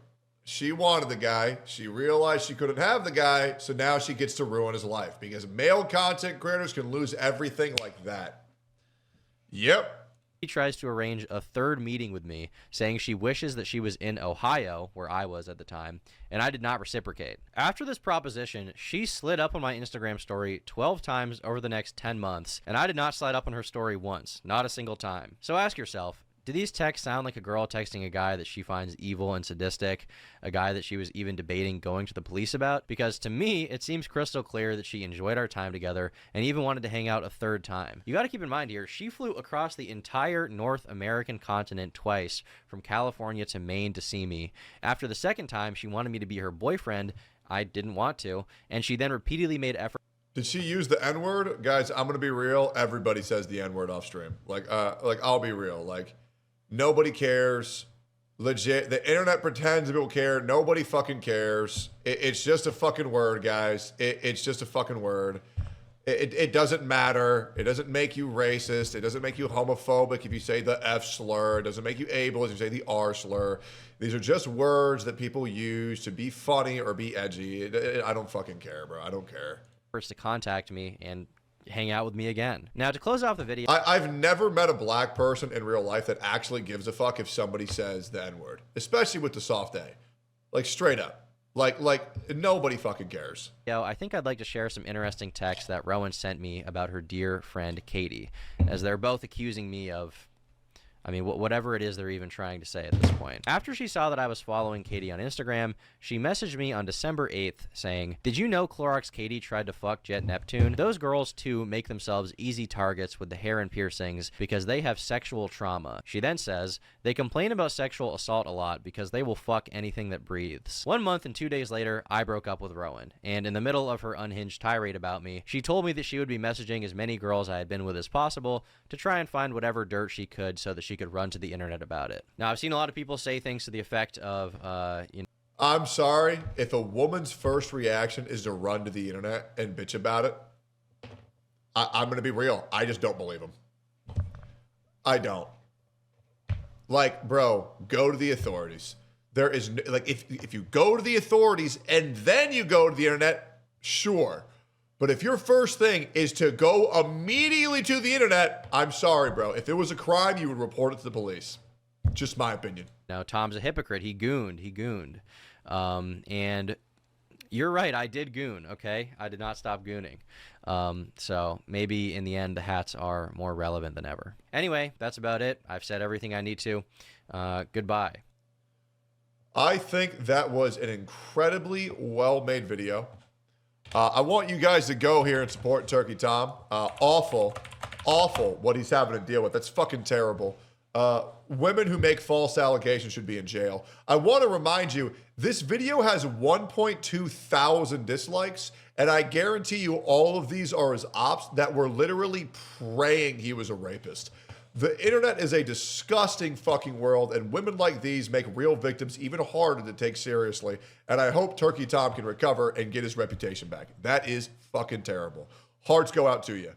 She wanted the guy. She realized she couldn't have the guy, so now she gets to ruin his life because male content creators can lose everything like that. Yep. She tries to arrange a third meeting with me, saying she wishes that she was in Ohio, where I was at the time, and I did not reciprocate. After this proposition, she slid up on my Instagram story 12 times over the next 10 months, and I did not slide up on her story once, not a single time. So ask yourself, do these texts sound like a girl texting a guy that she finds evil and sadistic, a guy that she was even debating going to the police about? Because to me, it seems crystal clear that she enjoyed our time together and even wanted to hang out a third time. You gotta keep in mind here, she flew across the entire North American continent twice, from California to Maine to see me. After the second time, she wanted me to be her boyfriend. I didn't want to, and she then repeatedly made efforts. Did she use the N-word? Guys, I'm gonna be real. Everybody says the N-word off stream. Like I'll be real. Like, Nobody cares. Legit. The internet pretends people care. Nobody fucking cares. It's just a fucking word, guys. It's just a fucking word. It doesn't matter. It doesn't make you racist. It doesn't make you homophobic if you say the F slur. It doesn't make you ableist if you say the R slur. These are just words that people use to be funny or be edgy. I don't fucking care, bro. I don't care. To contact me and hang out with me again. Now, to close off the video, I've never met a black person in real life that actually gives a fuck if somebody says the N-word, especially with the soft A. Like, straight up. Like nobody fucking cares. I think I'd like to share some interesting text that Rowan sent me about her dear friend Katie, as they're both accusing me of, I mean, whatever it is they're even trying to say at this point. After she saw that I was following Katie on Instagram, she messaged me on December 8th saying, "Did you know Clorox Katie tried to fuck Jet Neptune? Those girls too make themselves easy targets with the hair and piercings because they have sexual trauma." She then says, "They complain about sexual assault a lot because they will fuck anything that breathes." 1 month and 2 days later, I broke up with Rowan, and in the middle of her unhinged tirade about me, she told me that she would be messaging as many girls I had been with as possible to try and find whatever dirt she could so that she could run to the internet about it. Now, I've seen a lot of people say things to the effect of, I'm sorry, if a woman's first reaction is to run to the internet and bitch about it, I'm going to be real. I just don't believe them. I don't. Like, bro, go to the authorities. There is, like, if you go to the authorities and then you go to the internet, sure. But if your first thing is to go immediately to the internet, I'm sorry, bro. If it was a crime, you would report it to the police. Just my opinion. Now, Tom's a hypocrite. He gooned. And you're right. I did goon, okay? I did not stop gooning. So maybe in the end, the hats are more relevant than ever. Anyway, that's about it. I've said everything I need to. Goodbye. I think that was an incredibly well-made video. I want you guys to go here and support Turkey Tom. Awful what he's having to deal with. That's fucking terrible. Women who make false allegations should be in jail. I want to remind you, this video has 1.2 thousand dislikes, and I guarantee you all of these are his ops that were literally praying he was a rapist. The internet is a disgusting fucking world, and women like these make real victims even harder to take seriously. And I hope Turkey Tom can recover and get his reputation back. That is fucking terrible. Hearts go out to you.